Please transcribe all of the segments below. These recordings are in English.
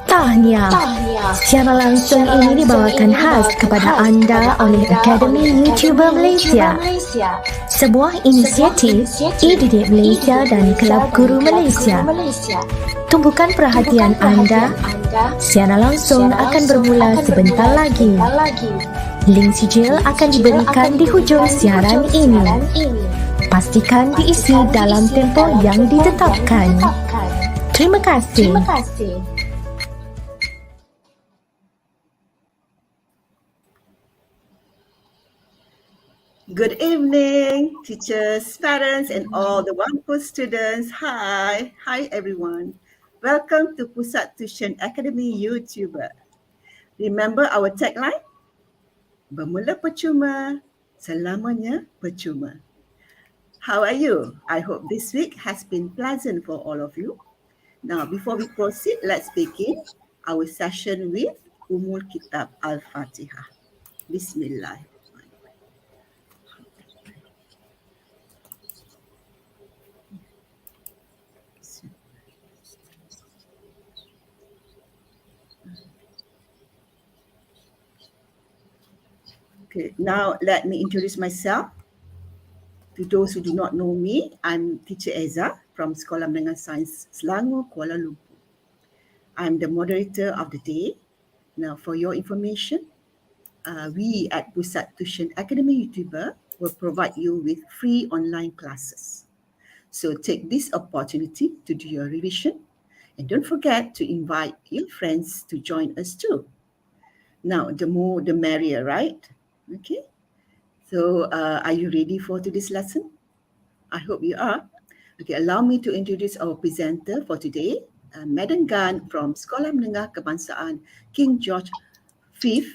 Tahniah. Secara langsung ini dibawakan khas kepada anda oleh Akademi YouTuber Malaysia, sebuah inisiatif e-didik Malaysia dan Kelab Guru Malaysia. Tumpukan perhatian anda. Secara langsung akan bermula sebentar lagi. Link sijil akan diberikan di hujung siaran ini. Pastikan diisi dalam tempoh yang ditetapkan. Terima kasih. Good evening, teachers, parents, and all the wonderful students. Hi everyone. Welcome to Pusat Tuition Academy YouTuber. Remember our tagline? Bermula percuma, selamanya percuma. How are you? I hope this week has been pleasant for all of you. Now, before we proceed, let's begin our session with Umul Kitab Al-Fatihah. Bismillah. Okay, now let me introduce myself. To those who do not know me, I'm Teacher Eza from Sekolah Menengah Sains Selangor, Kuala Lumpur. I'm the moderator of the day. Now, for your information, we at Pusat Tuition Academy YouTuber will provide you with free online classes. So take this opportunity to do your revision, and don't forget to invite your friends to join us too. Now, the more the merrier, right? Okay. So, are you ready for today's lesson? I hope you are. Okay, allow me to introduce our presenter for today, Madam Gan from Sekolah Menengah Kebangsaan King George V,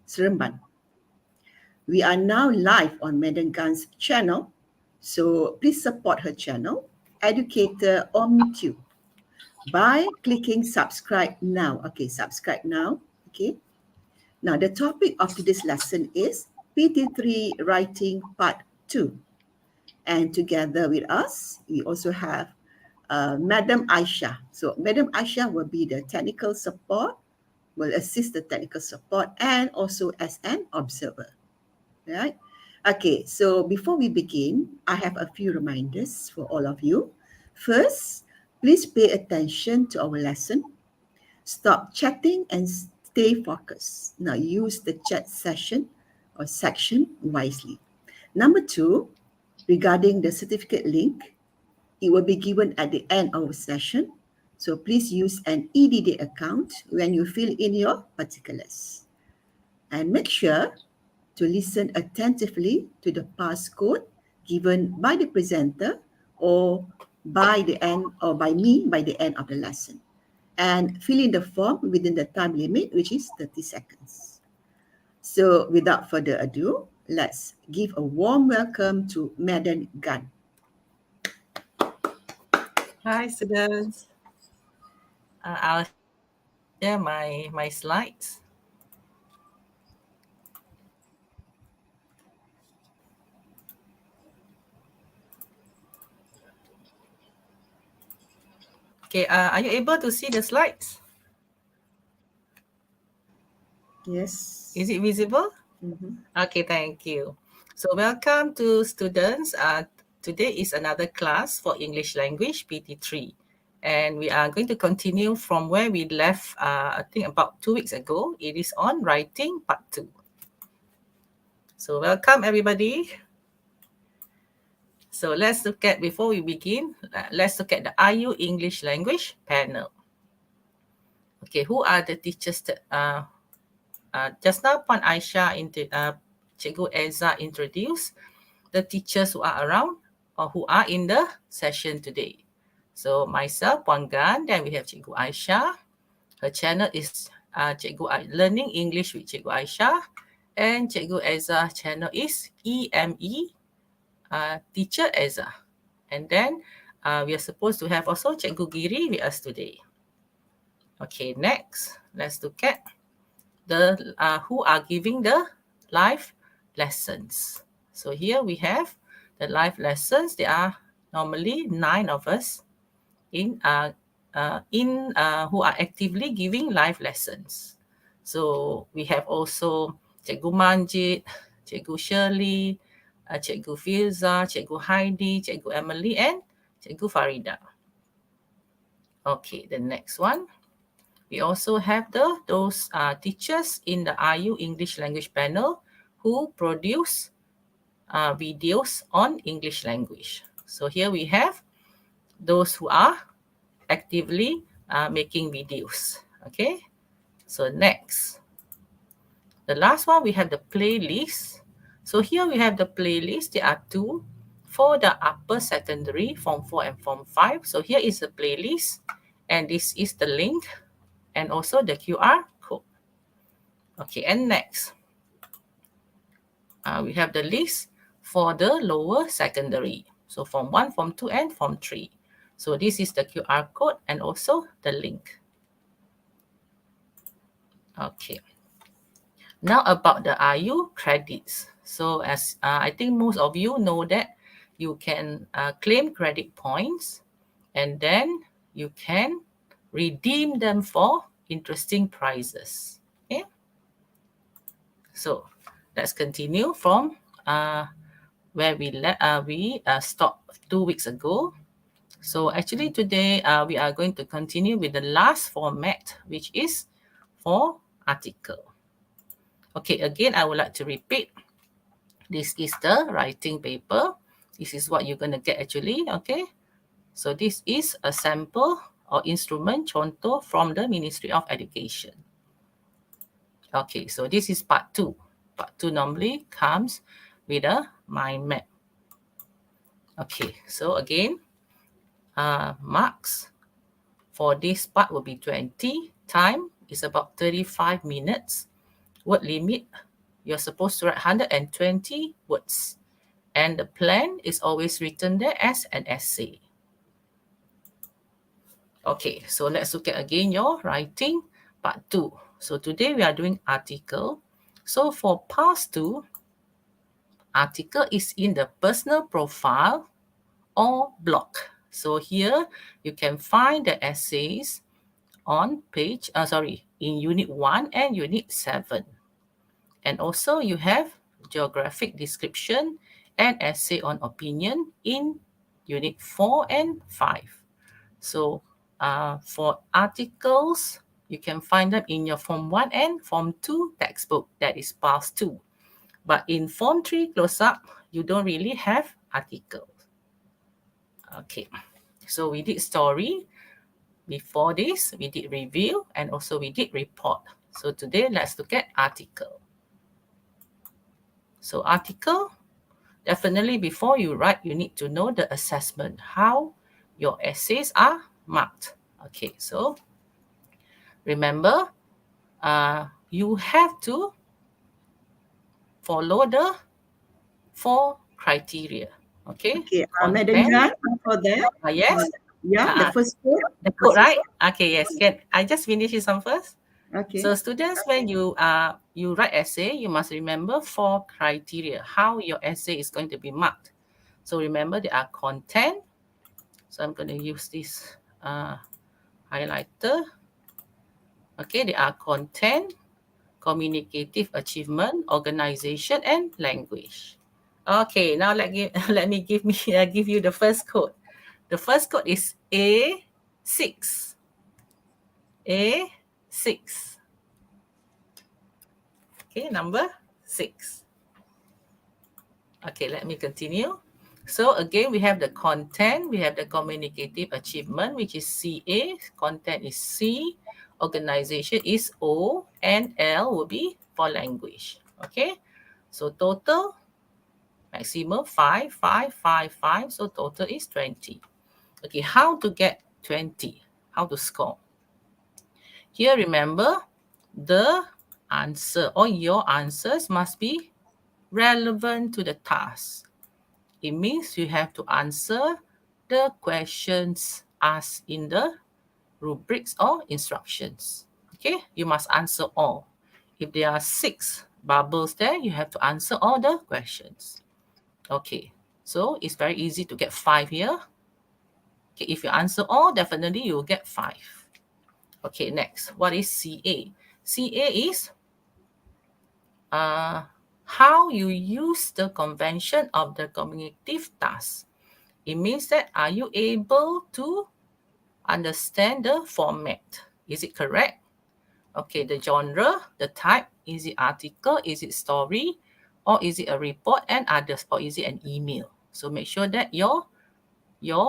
Seremban. We are now live on Madam Gan's channel, so please support her channel, Educator OmniTube, by clicking subscribe now. Okay, subscribe now. Okay. Now, the topic of today's lesson is PT3 Writing Part 2. And together with us, we also have Madam Aisha. So Madam Aisha will be the technical support, will assist the technical support, and also as an observer. Right? Okay, so before we begin, I have a few reminders for all of you. First, please pay attention to our lesson. Stop chatting and stay focused. Now use the chat session or section wisely. Number 2, regarding the certificate link, it will be given at the end of the session. So please use an EDD account when you fill in your particulars. And make sure to listen attentively to the passcode given by the presenter or by me by the end of the lesson. And fill in the form within the time limit, which is 30 seconds. So without further ado, let's give a warm welcome to Madam Gan. Hi, students. I'll share my slides. Okay, are you able to see the slides? Yes. Is it visible? Mm-hmm. Okay, thank you. So welcome to students. Today is another class for English language, PT3. And we are going to continue from where we left, I think about 2 weeks ago. It is on writing part 2. So welcome everybody. So let's look at, before we begin, let's look at the IU English language panel. Okay, who are the teachers that just now Puan Aisha, Cikgu Eza introduced the teachers who are around or who are in the session today. So myself, Puan Gan, then we have Cikgu Aisha. Her channel is Learning English with Cikgu Aisha. And Cikgu Eza channel is EME Teacher Eza. And then we are supposed to have also Cikgu Giri with us today. Okay, next, let's look at the who are giving the live lessons. So here we have the live lessons. There are normally 9 of us in who are actively giving live lessons. So we have also Cikgu Manjid, Cikgu Shirley, Cikgu Filza, Cikgu Heidi, Cikgu Emily, and Cikgu Farida. Okay, the next one. We also have those teachers in the IU English language panel who produce videos on English language. So here we have those who are actively making videos. Okay, so next. The last one, we have the playlist. So here we have the playlist. There are two for the upper secondary, Form 4 and Form 5. So here is the playlist, and this is the link and also the QR code. Okay, and next. We have the list for the lower secondary. So Form 1, Form 2, and Form 3. So this is the QR code and also the link. Okay. Now about the IU credits. So as I think most of you know that you can claim credit points and then you can redeem them for interesting prizes. Okay. So let's continue from where we stopped 2 weeks ago. So actually today we are going to continue with the last format, which is for article. Okay, again, I would like to repeat. This is the writing paper. This is what you're going to get actually, okay? So this is a sample or instrument contoh from the Ministry of Education. Okay, so this is part 2. Part 2 normally comes with a mind map. Okay, so again, marks for this part will be 20. Time is about 35 minutes. Word limit, you're supposed to write 120 words. And the plan is always written there as an essay. Okay, so let's look at again your writing part 2. So today we are doing article. So for past 2, article is in the personal profile or blog. So here you can find the essays on in unit 1 and unit 7. And also you have geographic description and essay on opinion in unit 4 and 5. So for articles, you can find them in your Form 1 and Form 2 textbook, that is past 2. But in Form 3 close-up, you don't really have articles. Okay, so we did story. Before this, we did review and also we did report. So today, let's look at article. So article, definitely before you write, you need to know the assessment, how your essays are marked. Okay, so remember, you have to follow the 4 criteria. Okay, Madam Jan, for that. Yes. The first code. The code, right? Okay, yes. Can I just finish this one first? Okay. So students, when you write essay, you must remember 4 criteria, how your essay is going to be marked. So remember, there are content. So I'm going to use this highlighter. Okay, there are content, communicative achievement, organization, and language. Okay, now let me give you the first code. The first code is A6. A6. Okay, number 6. Okay, let me continue. So again, we have the content, we have the communicative achievement, which is CA, content is C, organization is O, and L will be for language. Okay, so total, maximum 5, 5, 5, 5, so total is 20. Okay, how to get 20? How to score? Here, remember, the answer or your answers must be relevant to the task. It means you have to answer the questions asked in the rubrics or instructions. Okay, you must answer all. If there are 6 bubbles there, you have to answer all the questions. Okay, so it's very easy to get 5 here. Okay, if you answer all, definitely you'll get 5. Okay, next, what is CA? CA is how you use the convention of the communicative task. It means that are you able to understand the format? Is it correct? Okay, the genre, the type, is it article, is it story, or is it a report and others, or is it an email? So make sure that your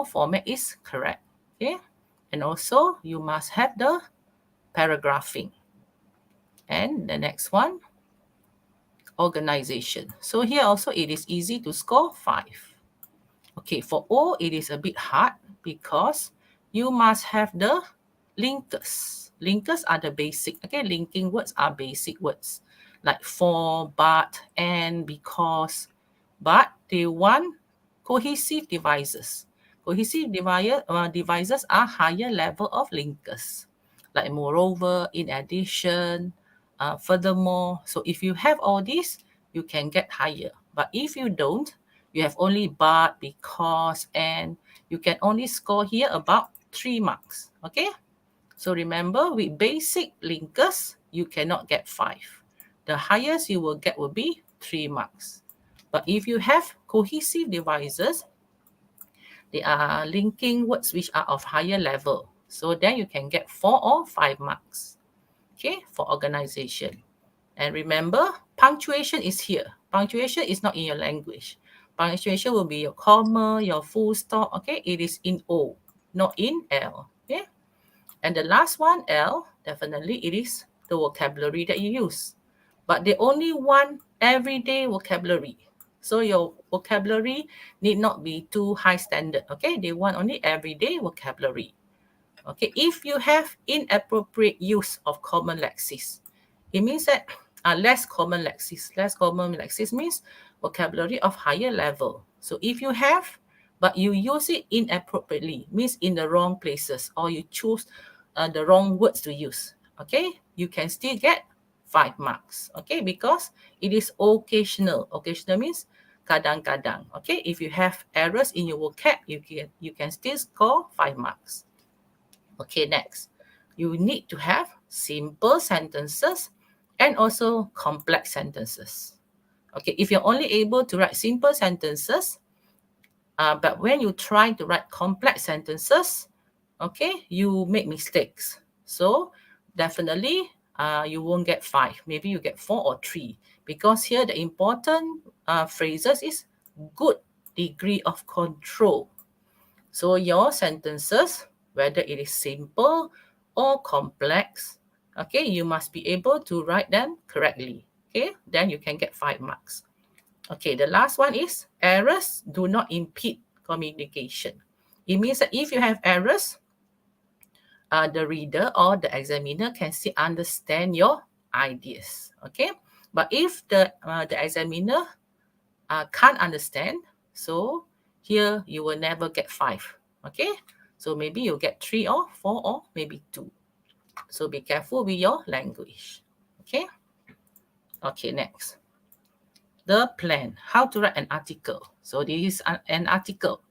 format is correct. Okay, and also you must have the paragraphing. And the next one, organization. So here also it is easy to score 5. Okay, for O, it is a bit hard because you must have the linkers. Linkers are the basic. Okay, linking words are basic words like for, but, and, because. But they want cohesive devices. Cohesive devices are higher level of linkers, like moreover, in addition, furthermore. So if you have all these, you can get higher. But if you don't, you have only but, because, and, you can only score here about 3 marks. Okay? So remember, with basic linkers, you cannot get 5. The highest you will get will be 3 marks. But if you have cohesive devices, they are linking words which are of higher level. So then you can get 4 or 5 marks. Okay, for organization. And remember, punctuation is here. Punctuation is not in your language. Punctuation will be your comma, your full stop. Okay, it is in O, not in L. Okay, and the last one, L, definitely it is the vocabulary that you use. But they only want everyday vocabulary. So your vocabulary need not be too high standard. Okay, they want only everyday vocabulary. Okay, if you have inappropriate use of common lexis, it means that less common lexis. Less common lexis means vocabulary of higher level. So if you have, but you use it inappropriately, means in the wrong places, or you choose the wrong words to use, okay, you can still get 5 marks, okay, because it is occasional. Occasional means kadang-kadang, okay. If you have errors in your vocab, you can still score 5 marks. Okay, next, you need to have simple sentences and also complex sentences. Okay, if you're only able to write simple sentences, but when you try to write complex sentences, okay, you make mistakes. So definitely you won't get 5. Maybe you get 4 or 3. Because here the important phrases is good degree of control. So your sentences, whether it is simple or complex, okay, you must be able to write them correctly. Okay, then you can get 5 marks. Okay, the last one is errors do not impede communication. It means that if you have errors, the reader or the examiner can still understand your ideas. Okay, but if the examiner can't understand, so here you will never get 5. Okay, so maybe you'll get 3 or 4 or maybe 2. So be careful with your language. Okay, okay, next, the plan, how to write an article. So this is an article.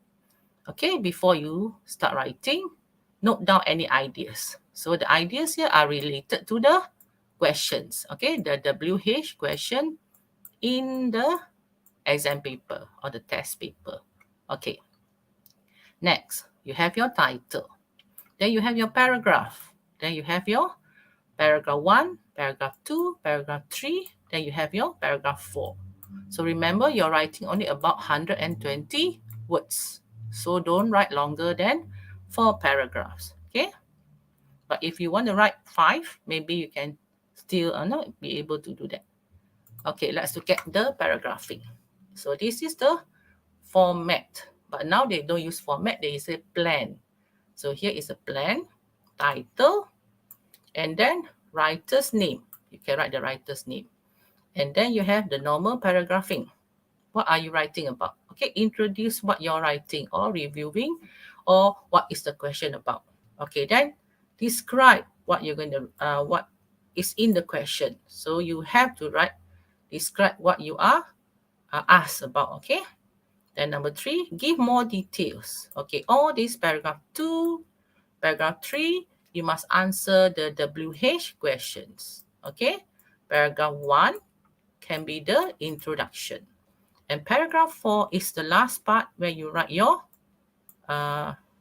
Okay, before you start writing, note down any ideas. So the ideas here are related to the questions. Okay, the WH question in the exam paper or the test paper. Okay, next, you have your title. Then you have your paragraph. Then you have your paragraph 1, paragraph 2, paragraph 3. Then you have your paragraph 4. So remember, you're writing only about 120 words. So don't write longer than 4 paragraphs. Okay? But if you want to write 5, maybe you can still not be able to do that. Okay, let's look at the paragraphing. So this is the format. But now they don't use format, they say plan. So here is a plan, title, and then writer's name. You can write the writer's name. And then you have the normal paragraphing. What are you writing about? Okay, introduce what you're writing or reviewing, or what is the question about. Okay, then describe what you're going to, what is in the question. So you have to write, describe what you are asked about. Okay, Then number 3, give more details. Okay, all this paragraph 2, paragraph 3, you must answer the WH questions. Okay, paragraph 1 can be the introduction. And paragraph 4 is the last part where you write your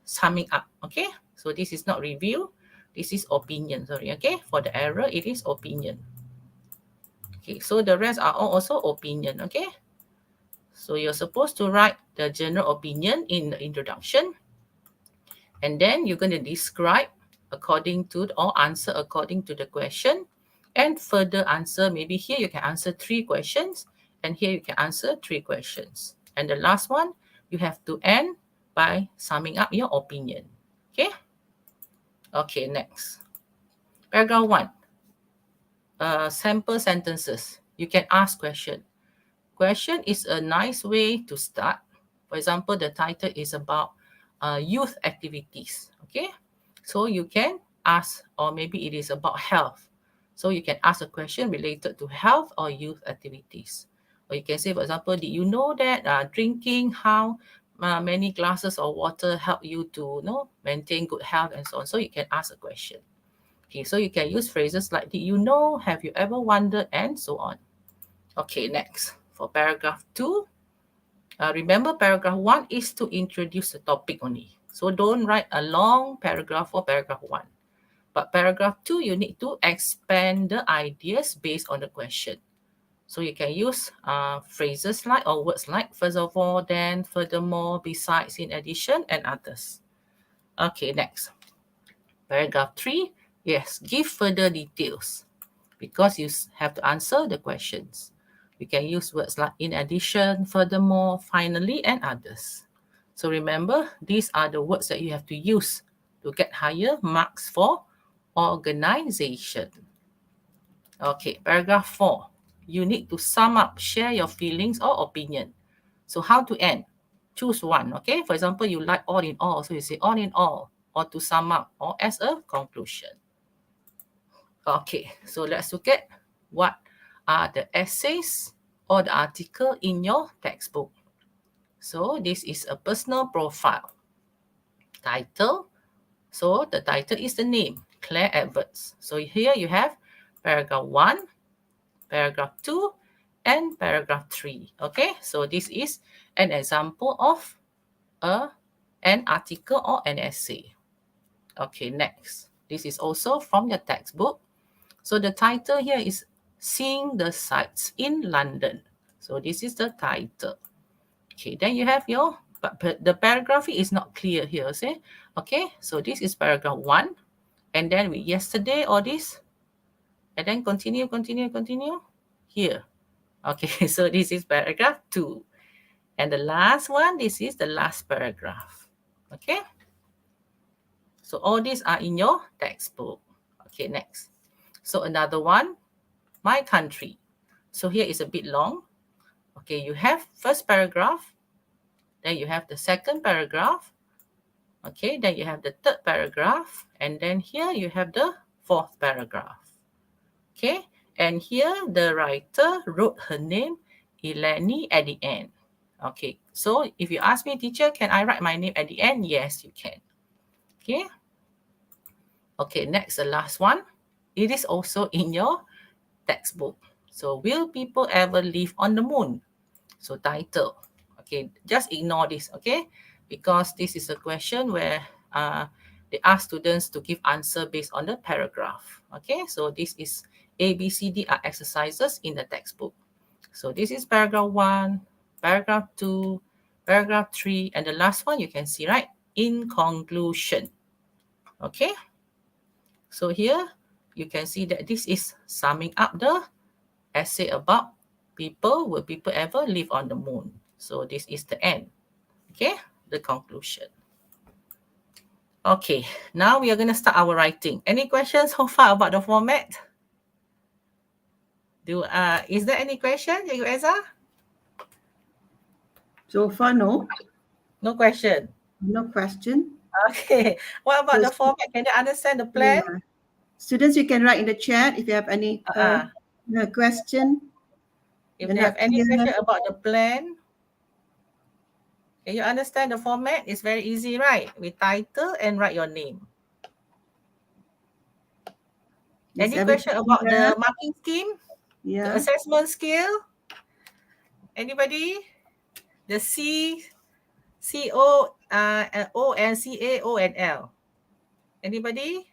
summing up. Okay, so this is not review, this is opinion. Sorry, okay, for the error, it is opinion. Okay, so the rest are all also opinion. Okay, so you're supposed to write the general opinion in the introduction, and then you're going to describe according to or answer according to the question, and further answer. Maybe here you can answer 3 questions, and here you can answer 3 questions. And the last one, you have to end by summing up your opinion. Okay? Okay, next. Paragraph 1. Sample sentences. You can ask question. Question is a nice way to start. For example, the title is about youth activities. Okay? So you can ask, or maybe it is about health. So you can ask a question related to health or youth activities. Or you can say, for example, did you know that drinking how many glasses of water help you to maintain good health and so on. So you can ask a question. Okay, so you can use phrases like, did you know, have you ever wondered, and so on. Okay, next. For paragraph 2, remember paragraph 1 is to introduce the topic only. So don't write a long paragraph for paragraph 1. But paragraph 2, you need to expand the ideas based on the question. So you can use phrases like, or words like, first of all, then, furthermore, besides, in addition, and others. Okay, next. Paragraph 3, yes, give further details because you have to answer the questions. You can use words like in addition, furthermore, finally, and others. So remember, these are the words that you have to use to get higher marks for organization. Okay, paragraph 4. You need to sum up, share your feelings or opinion. So how to end? Choose one, okay? For example, you like all in all, so you say all in all, or to sum up, or as a conclusion. Okay, so let's look at what are the essays or the article in your textbook. So this is a personal profile. Title. So the title is the name, Claire Edwards. So here you have paragraph 1, paragraph 2, and paragraph 3. Okay, so this is an example of an article or an essay. Okay, next. This is also from your textbook. So the title here is Seeing the Sights in London. So this is the title. Okay, then you have your, but the paragraph is not clear here, see? Okay, so this is paragraph 1. And then with yesterday or this. And then continue here. Okay, so this is paragraph 2. And the last one, this is the last paragraph. Okay. So all these are in your textbook. Okay, next. So another one, my country. So here is a bit long. Okay, you have first paragraph. Then you have the second paragraph. Okay, then you have the third paragraph. And then here you have the fourth paragraph. Okay, and here the writer wrote her name, Eleni, at the end. Okay, so if you ask me, teacher, can I write my name at the end? Yes, you can. Okay. Okay, next, the last one. It is also in your textbook. So, will people ever live on the moon? So, title. Okay, just ignore this, okay? Because this is a question where they ask students to give answer based on the paragraph. Okay, so this is A, B, C, D are exercises in the textbook. So this is paragraph 1, paragraph 2, paragraph 3, and the last one you can see, right? In conclusion. Okay. So here you can see that this is summing up the essay about people. Will people ever live on the moon? So this is the end. Okay, the conclusion. Okay, now we are going to start our writing. Any questions so far about the format? Is there any question, Cikgu Eza? So far, no. No question. No question. Okay. What about the format? Can you understand the plan? Yeah. Students, you can write in the chat if you have any question. If you have any question about the plan. Can you understand the format? It's very easy, right? With title and write your name. Is Any question everything about clear? the marking scheme? The Yeah. assessment scale? Anybody? The C-O, O and C-A, O and L. Anybody?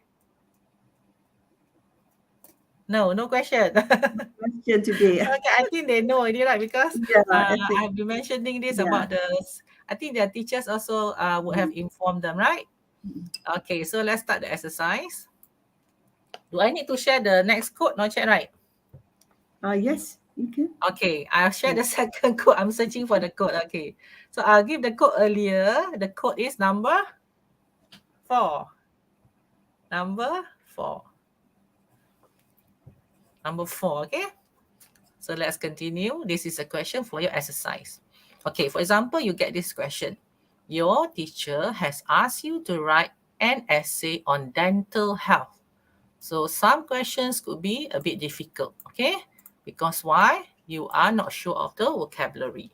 No question. Question today. Okay, I think they know already, right? Because Yeah, I think. I've been mentioning this Yeah. about I think their teachers also would have informed them, right? Okay, so let's start the exercise. Do I need to share the next code? Not yet, right? Yes, you can. Okay, I'll share the second code. I'm searching for the code. Okay, so I'll give the code earlier. The code is number 4. Number 4. Number 4, okay? So let's continue. This is a question for your exercise. Okay, for example, you get this question. Your teacher has asked you to write an essay on dental health. So some questions could be a bit difficult, okay? Because why? You are not sure of the vocabulary.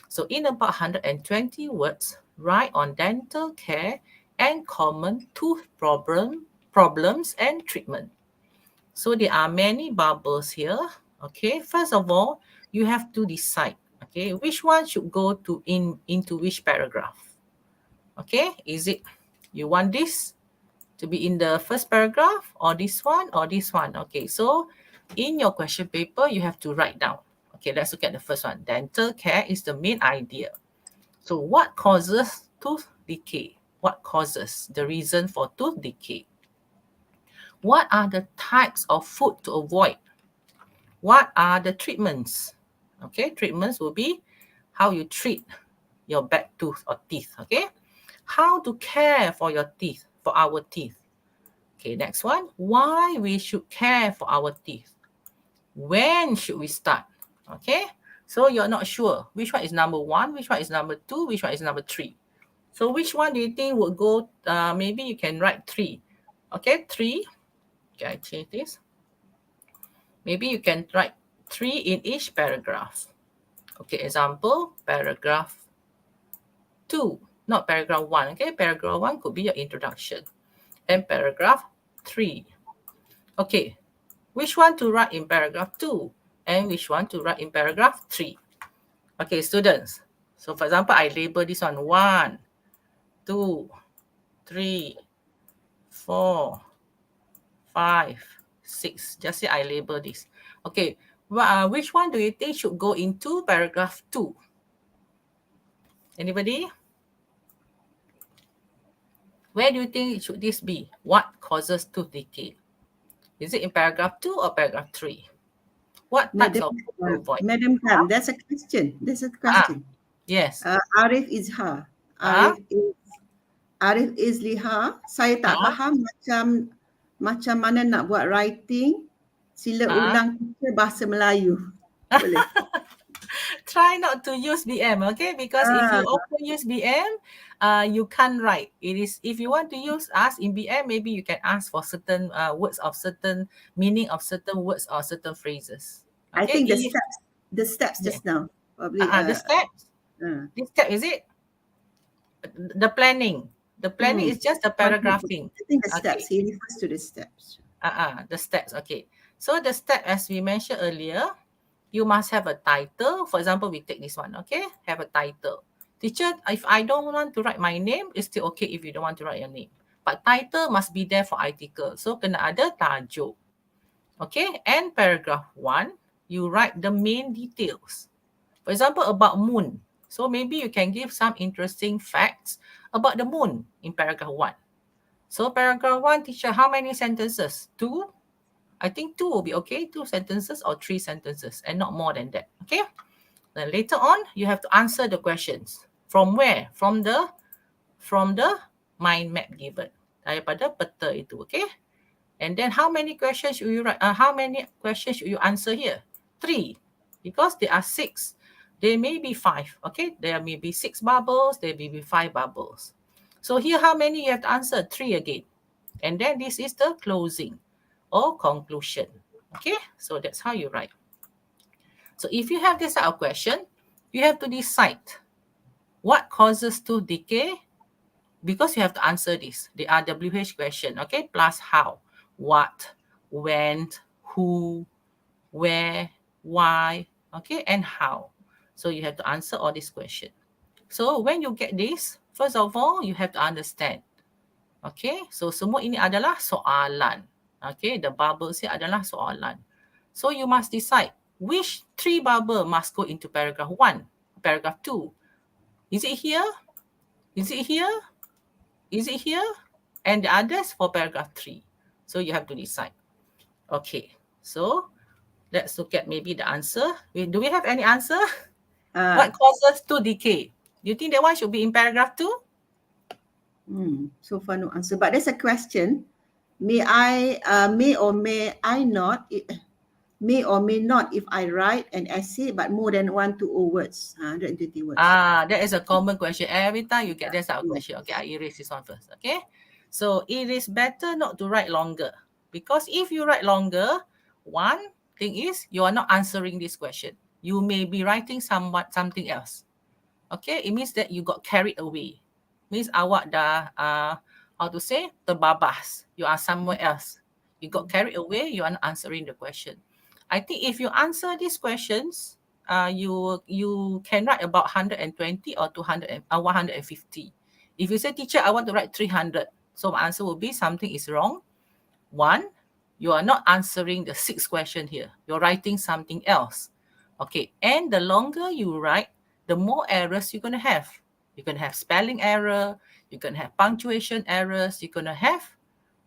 So in about 120 words, write on dental care and common tooth problems and treatment. So there are many bubbles here. Okay, first of all, you have to decide, okay, which one should go into which paragraph. Okay, is it you want this to be in the first paragraph or this one or this one? Okay, so in your question paper, you have to write down. Okay, let's look at the first one. Dental care is the main idea. So what causes tooth decay? What causes the reason for tooth decay? What are the types of food to avoid? What are the treatments? Okay, treatments will be how you treat your bad tooth or teeth. Okay, how to care for your teeth, for our teeth. Okay, next one, why we should care for our teeth. When should we start? Okay, so you're not sure which one is number 1, which one is number 2, which one is number 3. So which one do you think would go, maybe you can write 3. Okay, 3. Okay, I change this. Maybe you can write 3 in each paragraph. Okay, example, paragraph 2, not paragraph 1. Okay, paragraph 1 could be your introduction. And paragraph 3. Okay, which one to write in paragraph 2 and which one to write in paragraph 3? Okay, students. So for example, I label this one 1, 2, 3, 4, 5, 6. Just say I label this. Okay, which one do you think should go into paragraph 2? Anybody? Where do you think should this be? What causes tooth decay? Is it in paragraph 2 or paragraph 3? What types of food to avoid? Madam Tam, that's a question. That's a question. Yes. Arif Izhar. Ah, Arif Izliha. Saya tak faham macam mana nak buat writing. Sila ulang kita bahasa Melayu. Boleh? try not to use BM, okay? Because if you also use BM, you can't write. It is if you want to use us in BM, maybe you can ask for certain words of certain meaning of certain words or certain phrases. Okay? I think the steps just now. Probably. The steps. This step is it? The planning. The planning is just the paragraphing. I think the steps. He refers to the steps. The steps. Okay. So the step, as we mentioned earlier, you must have a title. For example, we take this one, okay? Have a title. Teacher, if I don't want to write my name, it's still okay if you don't want to write your name. But title must be there for article. So, kena ada tajuk. Okay? And paragraph 1, you write the main details. For example, about moon. So, maybe you can give some interesting facts about the moon in paragraph 1. So, paragraph 1, teacher, how many sentences? 2? I think 2 will be okay, 2 sentences or 3 sentences and not more than that, okay? Then later on, you have to answer the questions. From where? From the mind map given. Daripada peta itu, okay? And then how many questions should you write? How many questions should you answer here? 3, because there are 6. There may be 5, okay? There may be 6 bubbles, there may be 5 bubbles. So here, how many you have to answer? 3 again. And then this is the closing or conclusion. Okay, so that's how you write. So if you have this type of question, you have to decide What causes tooth decay? Because you have to answer this, the RWH question, okay? Plus how, what, when, who, where, why, okay? And how. So you have to answer all these questions. So when you get this, first of all, you have to understand. Okay, so semua ini adalah soalan. Okay, the bubbles here adalah soalan. So you must decide which three bubble must go into paragraph 1, paragraph 2. Is it here? Is it here? Is it here? And the others for paragraph 3. So you have to decide. Okay, so let's look at maybe the answer. Do we have any answer? What causes tooth decay? Do you think that one should be in paragraph 2? So far no answer, but there's a question. May or may I not, may or may not if I write an essay but more than 120 words, 120 words. That is a common question. Every time you get this type of Yes. question. Okay, I erase this one first. Okay, so it is better not to write longer, because if you write longer, one thing is you are not answering this question. You may be writing something else. Okay, it means that you got carried away. Means awak dah how to say, terbabas. You are somewhere else. You got carried away. You are not answering the question. I think if you answer these questions, you can write about 120 or 200 or 150. If you say, teacher, I want to write 300, so my answer will be something is wrong. One, you are not answering the 6th question here. You're writing something else. Okay, and the longer you write, the more errors you're going to have. You're going to have spelling error, you're going to have punctuation errors, you're going to have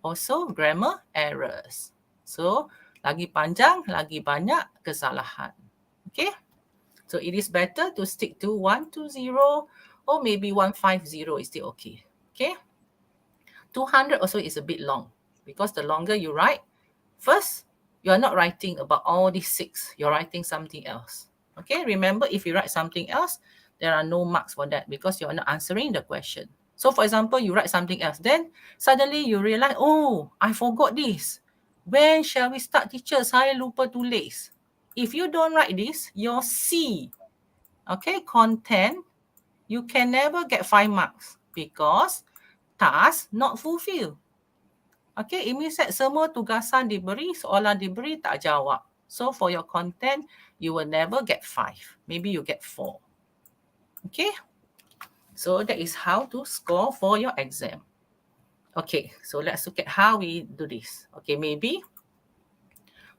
also grammar errors. So, lagi panjang, lagi banyak kesalahan. Okay, so it is better to stick to 120 or maybe 150 is still okay. Okay, 200 also is a bit long, because the longer you write, first, you are not writing about all these 6. You're writing something else. Okay, remember, if you write something else, there are no marks for that because you're not answering the question. So for example, you write something else, then suddenly you realize, oh, I forgot this. When shall we start, teacher? Saya lupa tulis. If you don't write this, your C, okay, content, you can never get 5 marks because task not fulfilled. Okay, it means that semua tugasan diberi, soalan diberi, tak jawab. So for your content, you will never get 5. Maybe you get 4. Okay, so that is how to score for your exam. Okay, so let's look at how we do this. Okay, maybe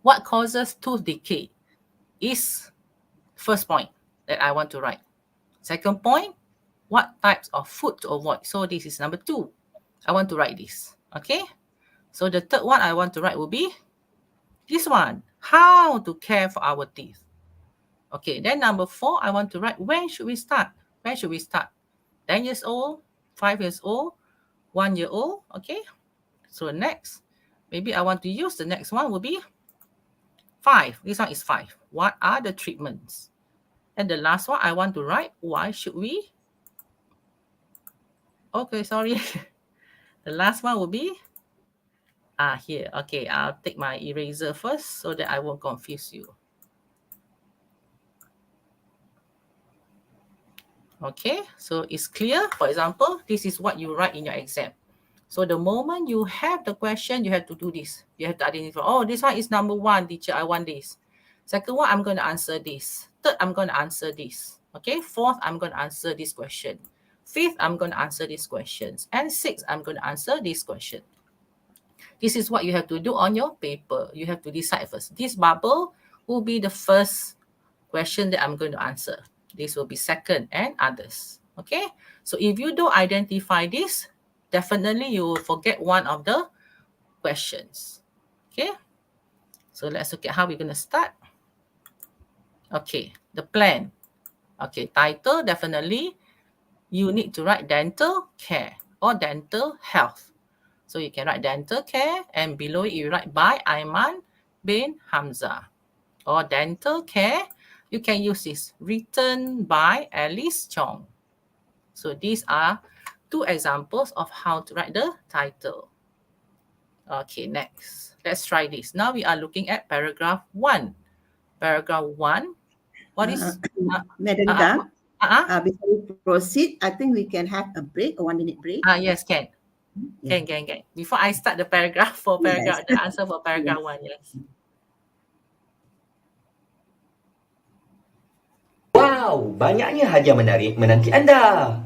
what causes tooth decay is first point that I want to write. Second point, what types of food to avoid. So this is number 2. I want to write this. Okay, so the third one I want to write will be this one, how to care for our teeth. Okay, then number 4, I want to write when should we start? When should we start? 10 years old, 5 years old, 1 year old. Okay, so next, maybe I want to use the next one will be 5. This one is 5. What are the treatments? And the last one I want to write, why should we? Okay, sorry. The last one will be here. Okay, I'll take my eraser first so that I won't confuse you. Okay, so it's clear. For example, this is what you write in your exam. So the moment you have the question, you have to do this. You have to identify, oh, this one is number 1, teacher, I want this. Second one, I'm going to answer this. Third, I'm going to answer this. Okay, fourth, I'm going to answer this question. Fifth, I'm going to answer these questions. And sixth, I'm going to answer this question. This is what you have to do on your paper. You have to decide first. This bubble will be the first question that I'm going to answer. This will be second and others. Okay, so if you don't identify this, definitely you will forget one of the questions. Okay, so let's look at how we're going to start. Okay, the plan. Okay, title, definitely you need to write dental care or dental health. So you can write dental care, and below it you write by Aiman bin Hamzah. Or dental care, you can use this, written by Alice Chong. So these are 2 examples of how to write the title. Okay, next. Let's try this. Now we are looking at paragraph 1. Paragraph 1. What is... Madam Tan, Before we proceed, I think we can have a break, a 1 minute break. Yes, can. Yeah. Can. Before I start the paragraph for paragraph, the answer for paragraph 1, yes. Wow, banyaknya hadiah menarik menanti anda.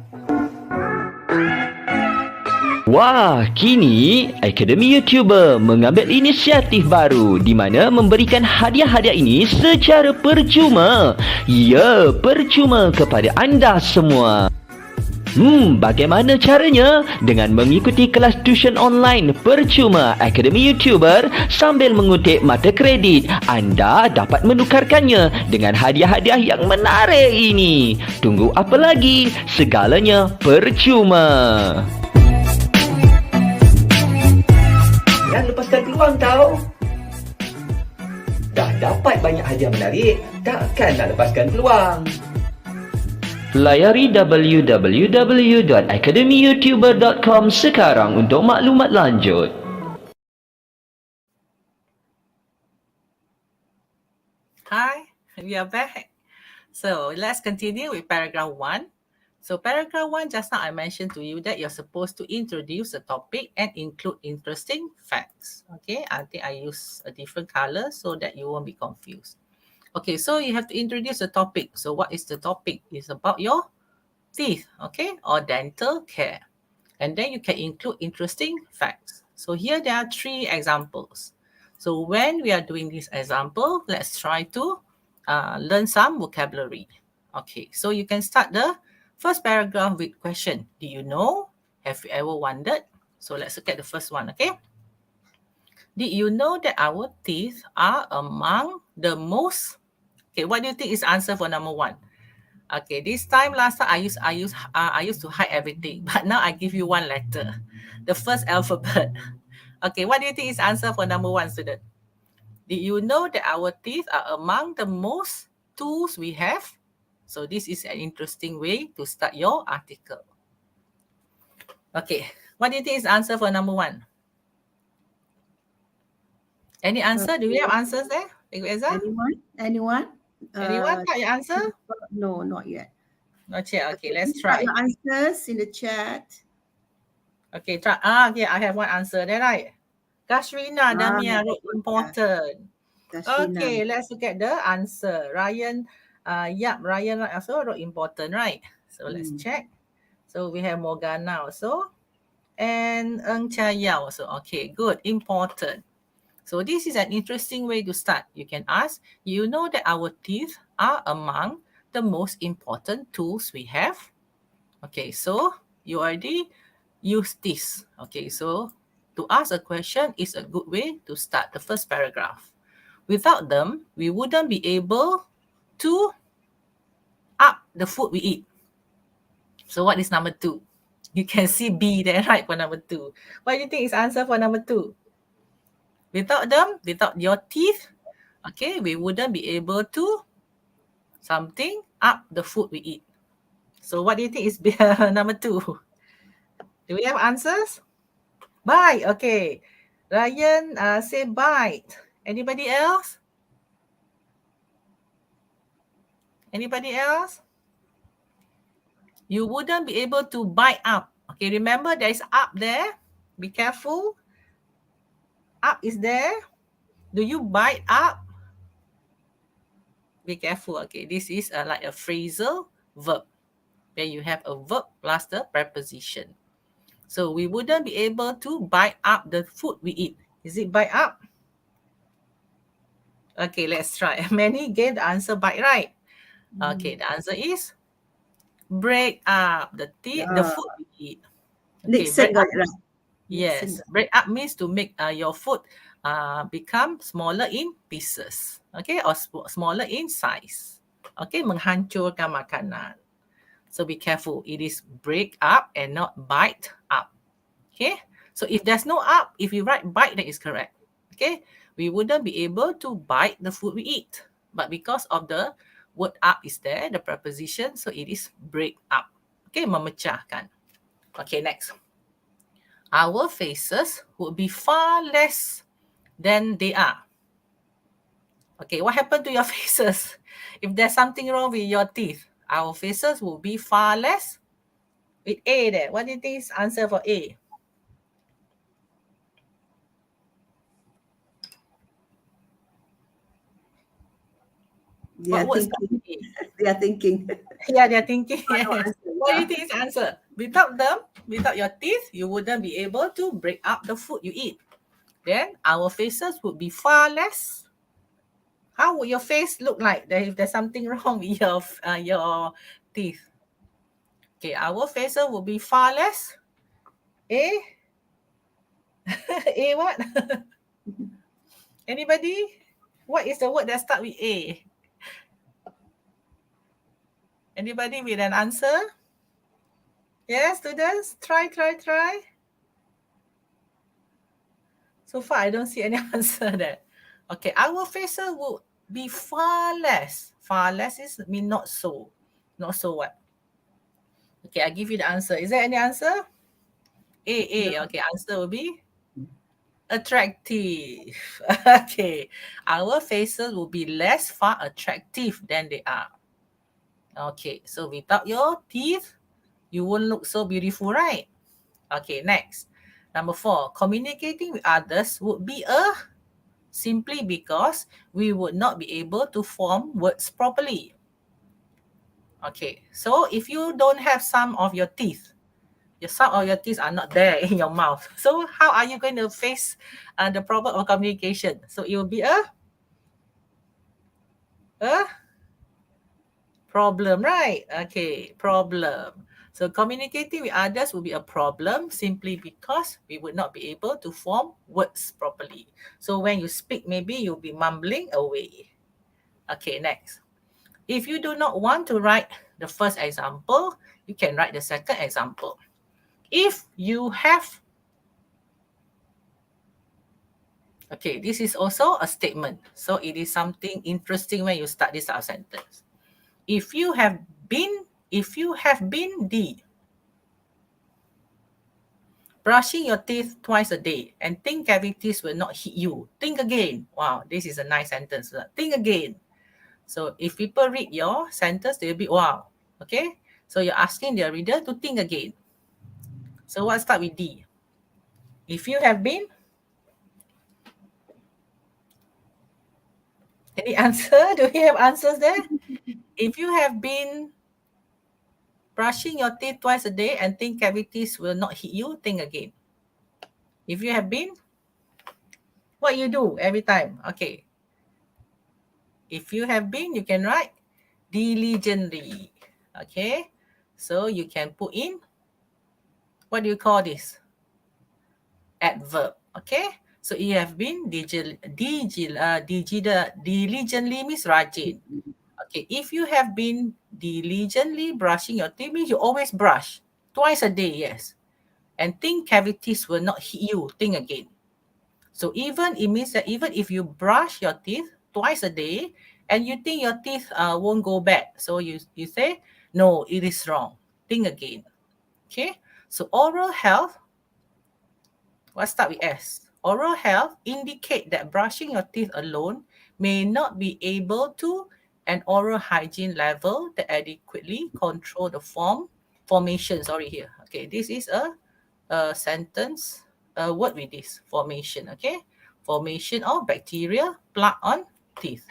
Wah, kini Akademi YouTuber mengambil inisiatif baru di mana memberikan hadiah-hadiah ini secara percuma. Ya, percuma kepada anda semua. Bagaimana caranya? Dengan mengikuti kelas tuition online percuma Akademi YouTuber sambil mengutip mata kredit, anda dapat menukarkannya dengan hadiah-hadiah yang menarik ini. Tunggu apa lagi? Segalanya percuma. Jangan lepaskan peluang tau. Dah dapat banyak hadiah menarik, takkan nak lepaskan peluang. Layari www.academyyoutuber.com sekarang untuk maklumat lanjut. Hi, we are back. So let's continue with paragraph 1. So paragraph 1, just now I mentioned to you that you're supposed to introduce the topic and include interesting facts. Okay, I think I use a different color so that you won't be confused. Okay, so you have to introduce the topic. So what is the topic? It's about your teeth, okay, or dental care. And then you can include interesting facts. So here there are 3 examples. So when we are doing this example, let's try to learn some vocabulary. Okay, so you can start the first paragraph with question. Do you know? Have you ever wondered? So let's look at the first one, okay? Did you know that our teeth are among the most... Okay, what do you think is the answer for number 1? Okay, this time last time I used to hide everything, but now I give you 1 letter, the first alphabet. Okay, what do you think is the answer for number 1, student? Did you know that our teeth are among the most tools we have? So this is an interesting way to start your article. Okay, what do you think is the answer for number 1? Any answer? Do we have answers there? Anyone? Anyone got your answer? No, not yet. Not yet. Okay, let's try. Your answers in the chat. Okay, try. Okay, I have 1 answer there, right? Kashrina Damia wrote important. Kashrina. Okay, let's look at the answer. Ryan, Ryan also wrote important, right? So let's check. So we have Morgana also. And Eng Chaya also. Okay, good. Important. So this is an interesting way to start. You can ask, you know that our teeth are among the most important tools we have? Okay, so you already use this. Okay, so to ask a question is a good way to start the first paragraph. Without them, we wouldn't be able to up the food we eat. So what is number 2? You can see B there, right, for number 2. What do you think is answer for number 2? Without them, without your teeth, okay, we wouldn't be able to something up the food we eat. So what do you think is number 2? Do we have answers? Bite, okay. Ryan say bite. Anybody else? Anybody else? You wouldn't be able to bite up. Okay, remember there is up there. Be careful. Up is there. Do you bite up? Be careful. Okay, this is like a phrasal verb where you have a verb plus the preposition. So we wouldn't be able to bite up the food we eat. Is it bite up? Okay, let's try. Many gave the answer bite, right? Okay, the answer is break up the food we eat. Okay, Nixon got it right. Yes, break up means to make your food become smaller in pieces, okay, or smaller in size. Okay, menghancurkan makanan. So be careful. It is break up and not bite up. Okay, so if there's no up, if you write bite, that is correct. Okay, we wouldn't be able to bite the food we eat, but because of the word up is there, the preposition, so it is break up. Okay, memecahkan. Okay, next. Our faces would be far less than they are. Okay, what happened to your faces? If there's something wrong with your teeth, Our faces will be far less. With A there, what do you think is answer for A? They are What words thinking. start with A? They are thinking. Yeah, they're thinking. No Yes. answer, What do yeah. you think is the answer? Without them, without your teeth, you wouldn't be able to break up the food you eat. Then our faces would be far less. How would your face look like if there's something wrong with your teeth? Okay, our faces will be far less. A? A what? Anybody? What is the word that start with A? Anybody with an answer? Yes, students? Try. So far, I don't see any answer there. Okay, our faces will be far less. Far less is mean not so. Not so what? Okay, I give you the answer. Is there any answer? A. No. Okay, answer will be attractive. Okay, our faces will be less far attractive than they are. Okay, so without your teeth, you won't look so beautiful, right? Okay, next. Number 4, communicating with others would be simply because we would not be able to form words properly. Okay, so if you don't have some of your teeth, some of your teeth are not there in your mouth. So how are you going to face the problem of communication? So it will be a problem, right? Okay, problem. So communicating with others will be a problem simply because we would not be able to form words properly. So when you speak, maybe you'll be mumbling away. Okay, next. If you do not want to write the first example, you can write the second example. If you have, okay, this is also a statement. So it is something interesting when you start this sentence. If you have been brushing your teeth twice a day and think cavities will not hit you, think again. Wow, this is a nice sentence. Think again. So if people read your sentence, they'll be wow. Okay, so you're asking the reader to think again. So what start with D? If you have been, any answer? Do we have answers there? If you have been brushing your teeth twice a day and think cavities will not hit you, think again. If you have been, what you do every time? Okay. If you have been, you can write diligently. Okay. So you can put in, what do you call this? Adverb. Okay. So you have been diligently means rajin. Okay, if you have been diligently brushing your teeth, means you always brush twice a day, yes. And think cavities will not hit you, think again. So it means that even if you brush your teeth twice a day and you think your teeth won't go bad, so you say, no, it is wrong, think again. Okay, so oral health, let's start with S. Oral health indicate that brushing your teeth alone may not be able to an oral hygiene level that adequately control the formation. Sorry here. Okay, this is a sentence, a word with this formation. Okay, formation of bacteria plaque on teeth.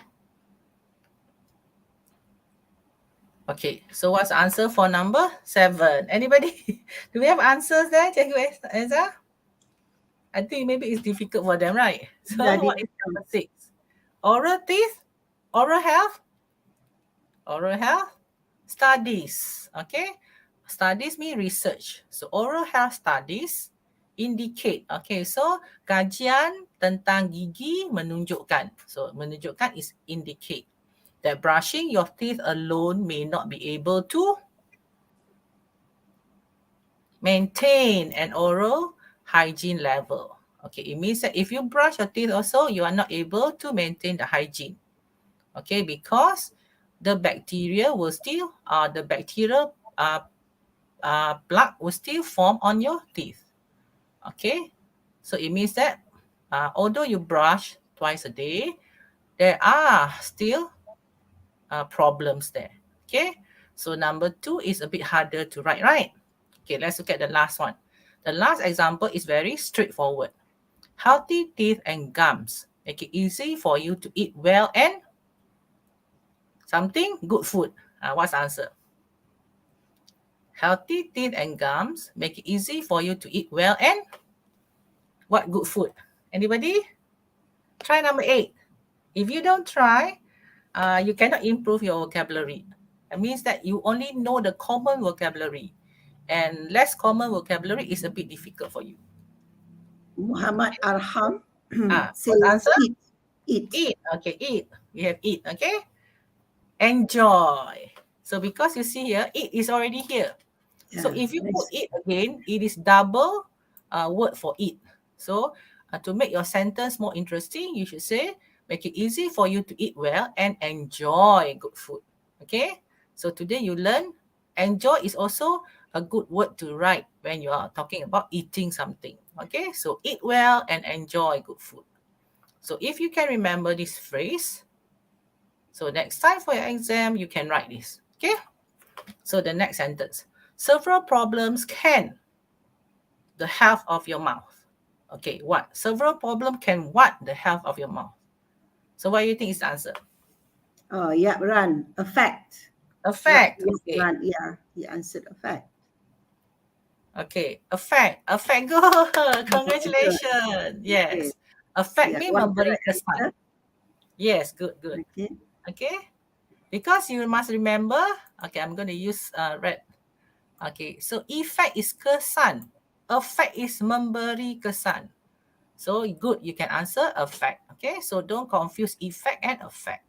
Okay, so what's the answer for number 7? Anybody? Do we have answers there, Cikgu Eza? I think maybe it's difficult for them, right? So Yeah, what is number 6? Oral teeth, oral health, studies. Okay, studies mean research. So oral health studies indicate. Okay, so kajian tentang gigi menunjukkan. So menunjukkan is indicate that brushing your teeth alone may not be able to maintain an oral hygiene level. Okay, it means that if you brush your teeth also, you are not able to maintain the hygiene. Okay, because the bacteria will still, plaque will still form on your teeth. Okay, so it means that although you brush twice a day, there are still problems there. Okay, So number 2 is a bit harder to write, right? Okay, let's look at the last one. The last example is very straightforward. Healthy teeth and gums make it easy for you to eat well and something good food. What's the answer? Healthy teeth and gums make it easy for you to eat well and what good food? Anybody? Try number 8. If you don't try, you cannot improve your vocabulary. It means that you only know the common vocabulary, and less common vocabulary is a bit difficult for you. Muhammad Arham What's says the answer? eat. Eat. Okay, eat. We have eat. Okay. Enjoy. So because you see here, eat is already here. So if you put it again, it is double word for eat. So to make your sentence more interesting, you should say, make it easy for you to eat well and enjoy good food. Okay? So today you learn enjoy is also a good word to write when you are talking about eating something. Okay? So eat well and enjoy good food. So if you can remember this phrase, so next time for your exam, you can write this. Okay? So the next sentence. Several problems can the health of your mouth. Okay, what? Several problems can what the health of your mouth? So what do you think is the answer? Yeah, Run. Affect. Affect. Okay. Run, yeah, he answered affect. Okay, affect. Affect, good. Congratulations. Yes. Okay. Affect Yeah, means what memberi correct kesan. answer? Yes, good. Okay. Okay. Because you must remember, okay, I'm going to use red. Okay, so effect is kesan. Affect is memberi kesan. So good, you can answer affect. Okay, so don't confuse effect and affect.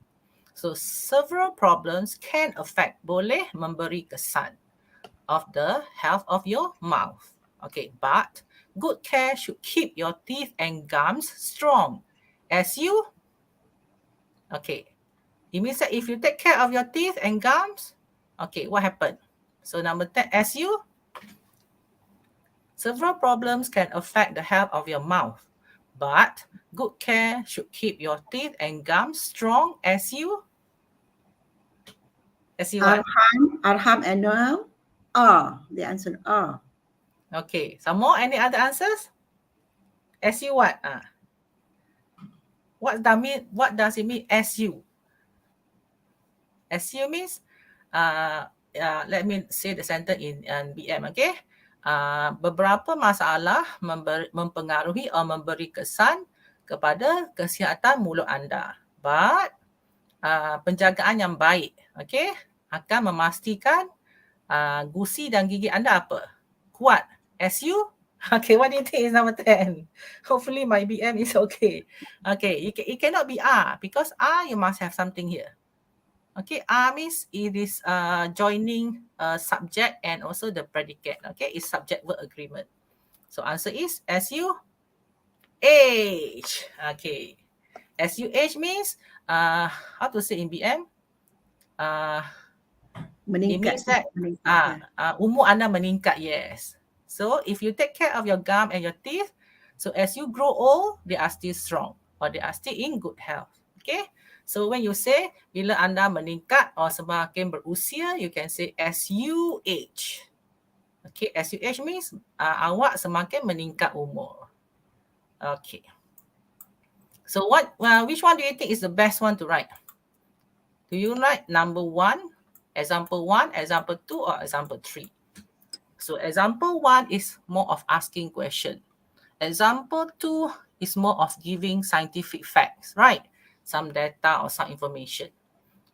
So several problems can affect, boleh memberi kesan of the health of your mouth. Okay, but good care should keep your teeth and gums strong. As you, okay, it means that if you take care of your teeth and gums, okay, what happened? So number 10, as you, several problems can affect the health of your mouth, but good care should keep your teeth and gums strong as you what? Arham and Noel are. They answered are. Okay, some more, any other answers? As you what? What does it mean as you? As you means, let me say the sentence in BM, okay? Beberapa masalah mempengaruhi atau memberi kesan kepada kesihatan mulut anda. But penjagaan yang baik, okay, akan memastikan gusi dan gigi anda apa? Kuat. As you? Okay, what do you think is number 10? Hopefully my BM is okay. Okay, it cannot be because you must have something here. Okay, means it is joining subject and also the predicate. Okay, it's subject verb agreement. So answer is as you age. Okay, as you age means how to say in BM? It means that umur anda meningkat, yes. So if you take care of your gum and your teeth, so as you grow old, they are still strong or they are still in good health. Okay. So when you say bila anda meningkat or semakin berusia, you can say as you age. Okay, as you age means awak semakin meningkat umur. Okay. So which one do you think is the best one to write? Do you write number 1, example 1, example 2, or example 3? So example 1 is more of asking question. Example 2 is more of giving scientific facts, right? Some data or some information.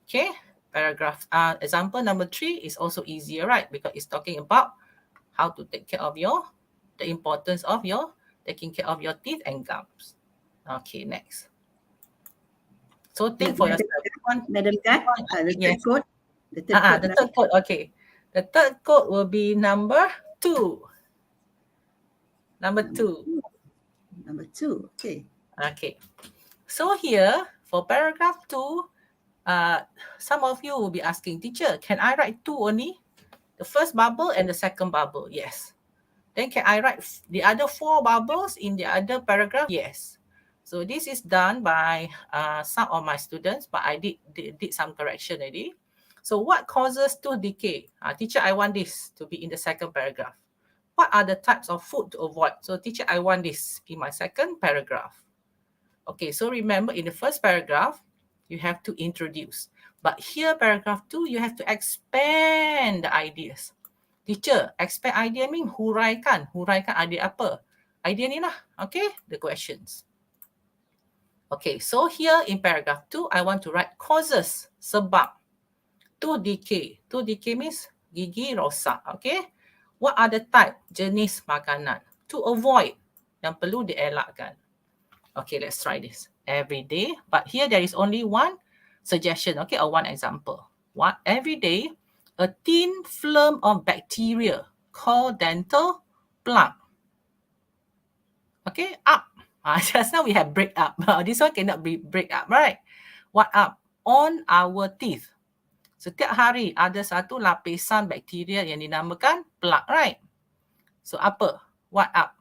Okay, paragraph. Example number 3 is also easier, right? Because it's talking about how to take care of the importance of taking care of your teeth and gums. Okay, next. So think for yourself. Madam Kat, the third code. The third code, okay. The third code will be number 2. Number 2. Number 2, okay. Okay. So here, for paragraph 2, some of you will be asking, teacher, can I write 2 only? The first bubble and the second bubble, yes. Then can I write the other 4 bubbles in the other paragraph? Yes. So this is done by some of my students, but I did some correction already. So what causes tooth decay? Teacher, I want this to be in the second paragraph. What are the types of food to avoid? So teacher, I want this in my second paragraph. Okay, so remember in the first paragraph, you have to introduce. But here, paragraph 2, you have to expand the ideas. Teacher, expand idea mean huraikan. Huraikan idea apa? Idea ni lah, okay, the questions. Okay, so here in paragraph 2, I want to write causes, sebab. Tooth decay. Tooth decay means gigi rosak, okay? What are the type, jenis makanan? To avoid, yang perlu dielakkan. Okay, let's try this. Every day, but here there is only one suggestion, okay, or one example. What? Every day, a thin film of bacteria called dental plaque. Okay, up. Just now we have break up. This one cannot be break up, right? What up? On our teeth. Setiap hari ada satu lapisan bakteria yang dinamakan plaque, right? So apa? What up?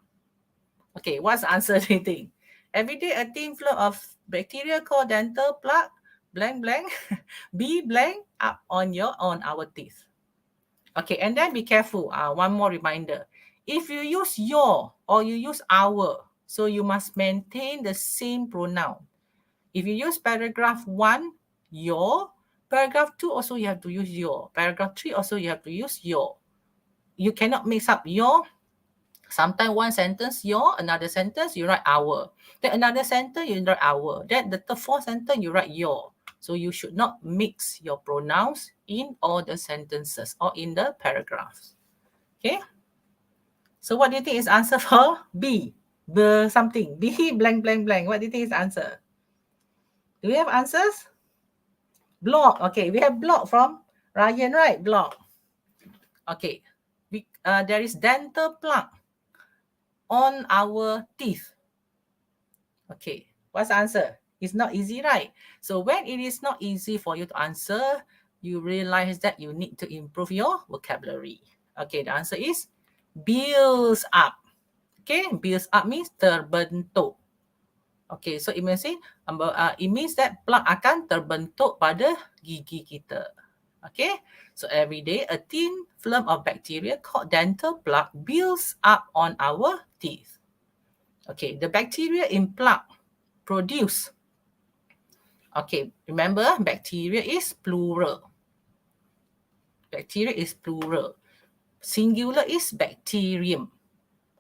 Okay, what's the answer do you think? Every day a thin film of bacteria called dental plaque, blank blank, be blank up on our teeth. Okay, and then be careful. One more reminder. If you use your or you use our, so you must maintain the same pronoun. If you use paragraph 1, your, paragraph 2 also you have to use your. Paragraph 3 also you have to use your. You cannot mix up your. Sometimes one sentence your, another sentence you write our. Then another sentence you write our. Then the fourth sentence you write your. So you should not mix your pronouns in all the sentences or in the paragraphs. Okay. So what do you think is answer for B? The something. B blank blank blank. What do you think is answer? Do we have answers? Block. Okay, we have block from Ryan, right? Block. Okay. There is dental plaque on our teeth. Okay, what's the answer? It's not easy, right? So when it is not easy for you to answer, you realize that you need to improve your vocabulary. Okay, the answer is builds up. Okay, builds up means terbentuk. Okay, so it means that plaque akan terbentuk pada gigi kita. Okay, so every day a thin film of bacteria called dental plaque builds up on our teeth. Okay, the bacteria in plaque produce. Okay, remember bacteria is plural. Bacteria is plural. Singular is bacterium.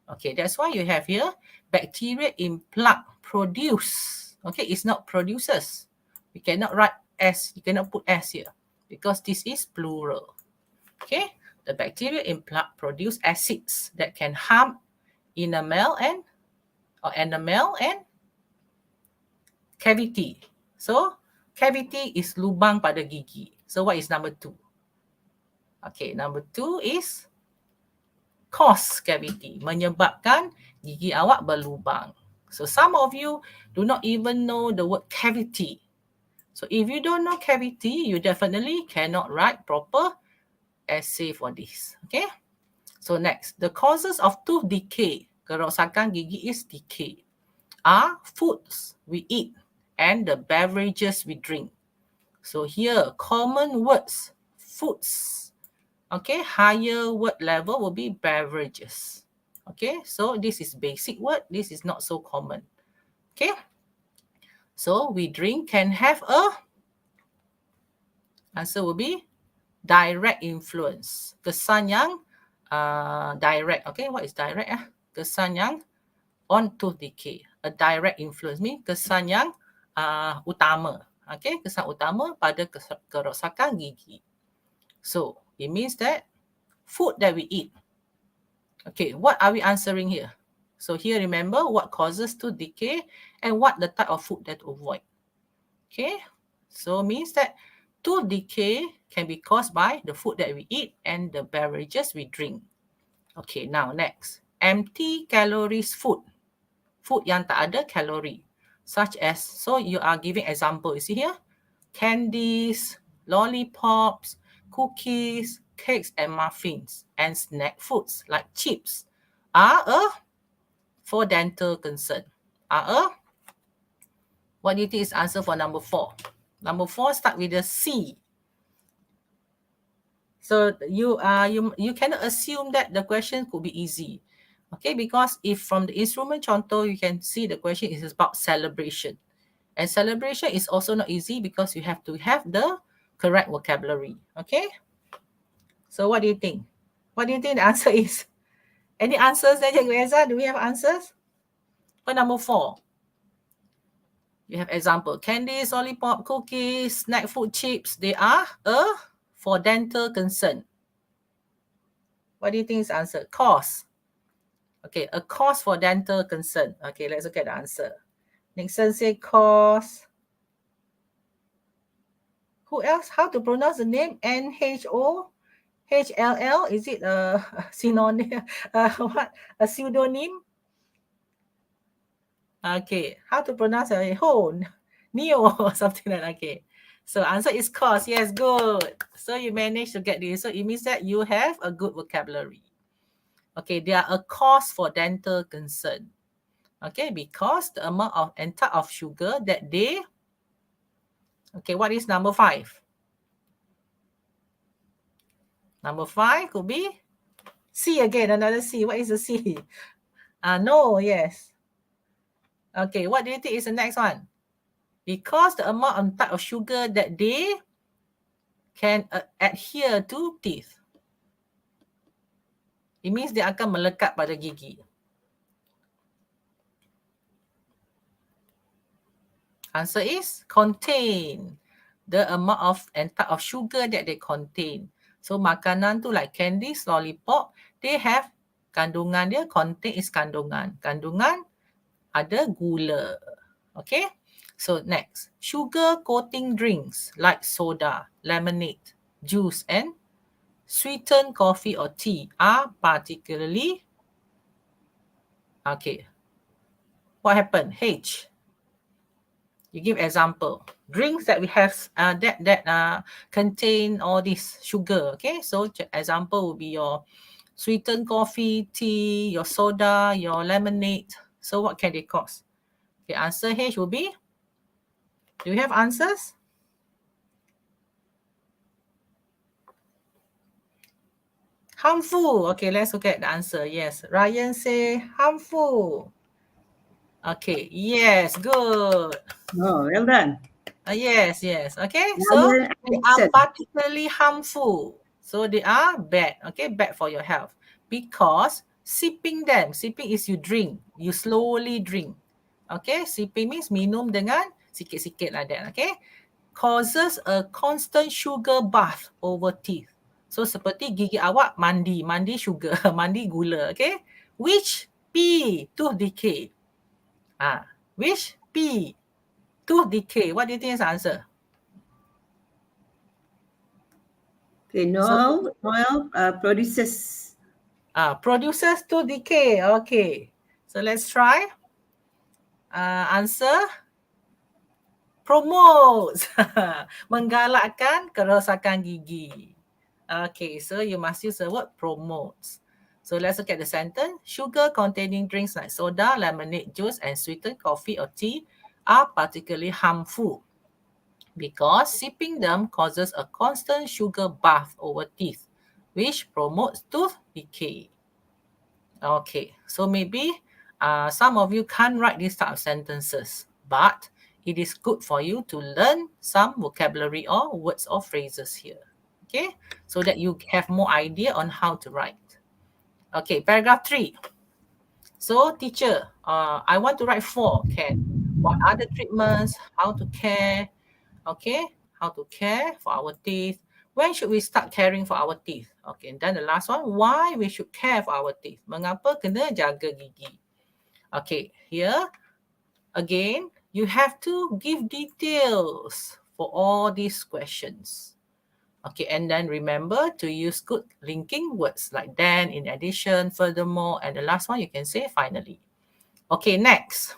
Okay, that's why you have here bacteria in plaque produce. Okay, it's not produces. We cannot write S. You cannot put S here because this is plural. Okay, the bacteria in plaque produce acids that can harm enamel and cavity. So cavity is lubang pada gigi. So what is number 2? Okay, number 2 is cause cavity, menyebabkan gigi awak berlubang. So some of you do not even know the word cavity. So if you don't know cavity, you definitely cannot write proper essay for this. Okay. So next, the causes of tooth decay, kerosakan gigi is decay, are foods we eat and the beverages we drink. So here, common words, foods. Okay, higher word level will be beverages. Okay, so this is basic word. This is not so common. Okay, so we drink can have a, answer will be direct influence. Kesan yang direct. Okay, what is direct? Kesan yang on tooth decay. A direct influence means kesan yang utama. Okay, kesan utama pada kerosakan gigi. So it means that food that we eat. Okay, what are we answering here? So here remember what causes tooth decay and what the type of food that to avoid. Okay, so means that tooth decay can be caused by the food that we eat and the beverages we drink. Okay, now next. Empty calories food. Food yang tak ada kalori. Such as, so you are giving example, you see here? Candies, lollipops, cookies, cakes and muffins, and snack foods like chips are for dental concern. What do you think is answer for number 4? Number 4 start with the C. So you cannot assume that the question could be easy. Okay, because if from the instrument contoh, you can see the question is about celebration. And celebration is also not easy because you have to have the correct vocabulary. Okay? So what do you think? What do you think the answer is? Any answers there, Cikgu Eza? Do we have answers? For number 4. You have example. Candies, lollipop, cookies, snack food, chips. They are for dental concern. What do you think is the answer? Cost. Okay, a cost for dental concern. Okay, let's look at the answer. Nixon said cost. Who else? How to pronounce the name? NHO? HLL? Is it a synonym? What? A pseudonym? Okay, how to pronounce it? Neo or something like that. Okay. So answer is cost. Yes, good. So you managed to get this. So it means that you have a good vocabulary. Okay, they are a cause for dental concern. Okay, because the amount of and type of sugar that they. Okay, what is number 5? Number 5 could be C again, another C. What is the C? No, yes. Okay, what do you think is the next one? Because the amount and type of sugar that they can adhere to teeth. It means dia akan melekat pada gigi. Answer is contain. The amount of and type of sugar that they contain. So makanan tu like candies, lollipop, they have kandungan dia, contain is kandungan. Kandungan ada gula. Okay. So next, sugar coating drinks like soda, lemonade, juice and sweetened coffee or tea are particularly, okay, what happened? H. You give example. Drinks that we have that contain all this sugar. Okay, so example would be your sweetened coffee, tea, your soda, your lemonade. So what can they cause? The answer H will be. Do you have answers? Harmful. Okay, let's look at the answer. Yes, Ryan say harmful. Okay, yes, good. Oh, well done. Yes. Okay, so Ryan they are Anderson. particularly harmful. So they are bad. Okay, bad for your health. Because sipping them, sipping is you drink, you slowly drink. Okay, sipping means minum dengan sikit-sikit like that. Okay, causes a constant sugar bath over teeth. So seperti gigi awak mandi sugar, mandi gula. Okay, which P, tooth decay. Which P, tooth decay. What do you think is the answer? Okay, Noel produces. Produces tooth decay. Okay, so let's try. Answer promotes. Menggalakkan kerosakan gigi. Okay, so you must use the word promotes. So let's look at the sentence. Sugar containing drinks like soda, lemonade, juice, and sweetened coffee or tea are particularly harmful because sipping them causes a constant sugar bath over teeth, which promotes tooth decay. Okay, so maybe some of you can't write these type of sentences, but it is good for you to learn some vocabulary or words or phrases here. Okay, so that you have more idea on how to write. Okay, paragraph 3. So teacher, I want to write 4. Can. What are the treatments? How to care? Okay, how to care for our teeth. When should we start caring for our teeth? Okay, and then the last one, why we should care for our teeth. Mengapa kena jaga gigi? Okay, here again, you have to give details for all these questions. Okay, and then remember to use good linking words like then, in addition, furthermore, and the last one you can say finally. Okay, next.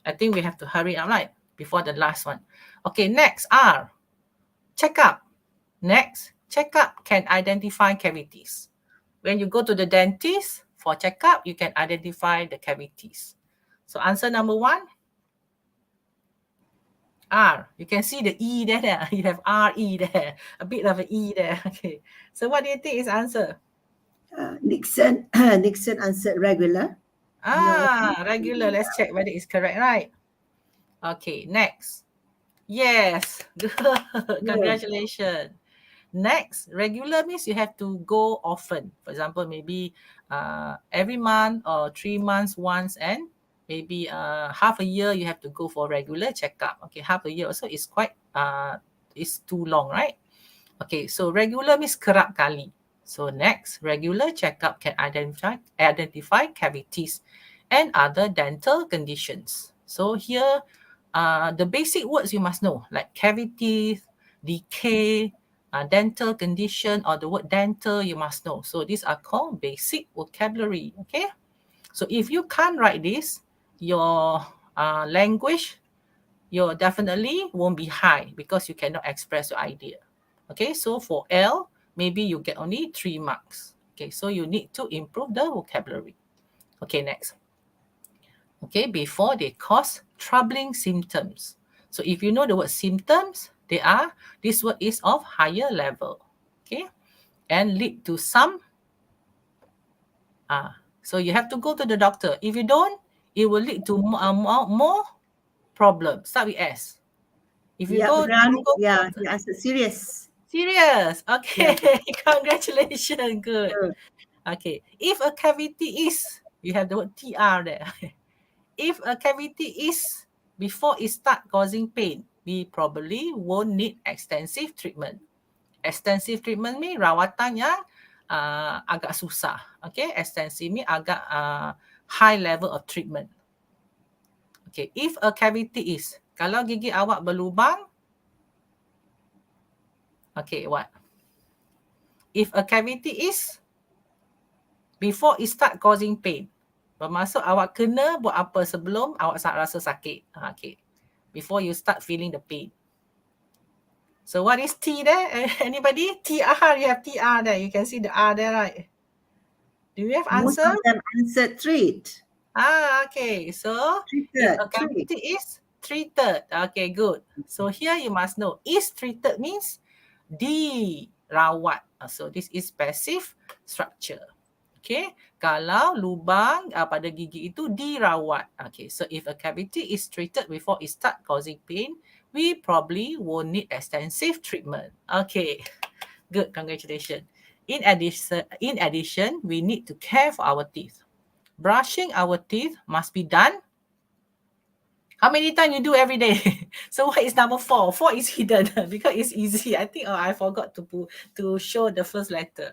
I think we have to hurry up, right? Before the last one. Okay, next R. Checkup. Next, checkup can identify cavities. When you go to the dentist for checkup, you can identify the cavities. So answer number 1. R. You can see the E there. You have R-E there. A bit of an E there. Okay. So what do you think is answer? Nixon Nixon answered regular. Regular. Let's check whether it's correct, right? Okay, next. Yes. Good. Congratulations. Next, regular means you have to go often. For example, maybe every month or 3 months once, and maybe half a year you have to go for regular checkup. Okay, half a year also is quite is too long, right? Okay, so regular means kerap kali. So next, regular checkup can identify cavities and other dental conditions. So here, the basic words you must know, like cavities, decay, dental condition, or the word dental, you must know. So these are called basic vocabulary, okay? So if you can't write this, your language, you definitely won't be high because you cannot express your idea. Okay, so for L, maybe you get only 3 marks. Okay, so you need to improve the vocabulary. Okay, next. Okay, before they cause troubling symptoms. So if you know the word symptoms, this word is of higher level. Okay, and lead to some, so you have to go to the doctor. If you don't, it will lead to more problems. Start with S. If you don't go to Yeah, doctor. he answered serious. Serious. Okay. Congratulations. Good. Good. Okay. If a cavity is, you have the word TR there. If a cavity is before it start causing pain, we probably won't need extensive treatment. Extensive treatment mean rawatan yang agak susah. Okay. Extensive mean agak high level of treatment. Okay. If a cavity is, kalau gigi awak berlubang, okay, what? If a cavity is before it start causing pain, bermaksud awak kena buat apa sebelum awak rasa sakit. Okay. Before you start feeling the pain. So what is T there? Anybody? TR, you have TR there. You can see the R there, right? Do you have Most answer? of them answered treat. Okay. So if a cavity is treated. Okay, good. So here you must know, is treated means dirawat. So this is passive structure. Okay, kalau lubang pada gigi itu dirawat. Okay, so if a cavity is treated before it start causing pain, we probably won't need extensive treatment. Okay, good, congratulations. In addition, we need to care for our teeth. Brushing our teeth must be done. How many times you do every day? So what is number 4? 4 is hidden because it's easy. I think I forgot to show the first letter.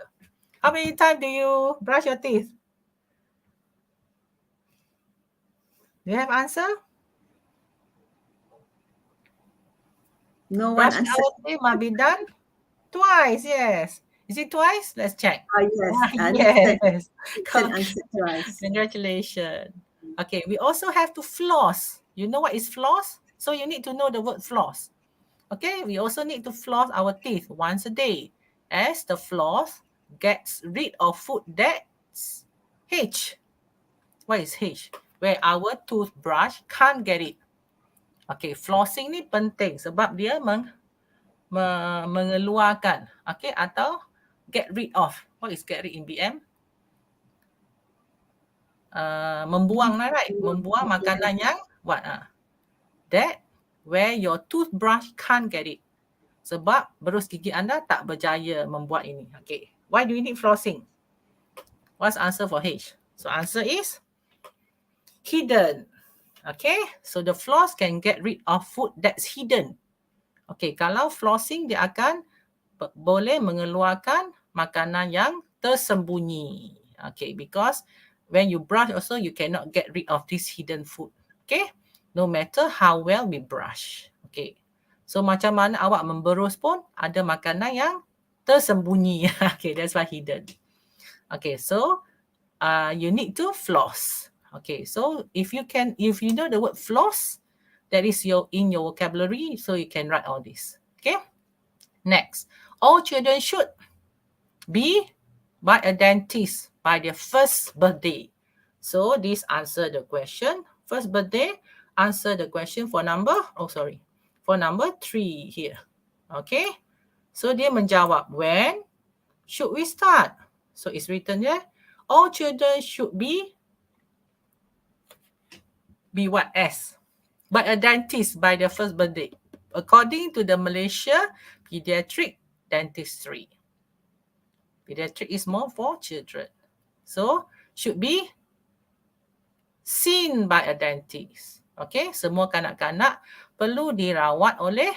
How many times do you brush your teeth? Do you have answer? No one Brushing answered. our teeth must be done twice, yes. Is it twice? Let's check. Yes. Yes. Nixon answered twice. Congratulations. Okay, we also have to floss. You know what is floss? So you need to know the word floss. Okay, we also need to floss our teeth once a day, as the floss gets rid of food that's H. What is H? Where our toothbrush can't get it. Okay, flossing ni penting sebab dia mengeluarkan, okay, atau get rid of. What is get rid in BM? Membuang lah, right? Membuang makanan yang what? That where your toothbrush can't get it. Sebab berus gigi anda tak berjaya membuat ini. Okay. Why do you need flossing? What's answer for H? So answer is hidden. Okay. So the floss can get rid of food that's hidden. Okay. Kalau flossing dia akan boleh mengeluarkan makanan yang tersembunyi. Okay. Because when you brush also you cannot get rid of this hidden food. Okay. No matter how well we brush. Okay. So macam mana awak memberus pun ada makanan yang tersembunyi. Okay, that's why hidden. Okay, so you need to floss. Okay, so if you know the word floss, that is in your vocabulary, so you can write all this. Okay. Next, all children should be by a dentist by their first birthday. So this answer the question. First birthday, answer the question for number. for number 3 here. Okay. So dia menjawab, when should we start? So it's written there, all children should be what? S. By a dentist by their first birthday, according to the Malaysia Pediatric Dentistry. Pediatric is more for children. So should be seen by a dentist. Okay, semua kanak-kanak perlu dirawat oleh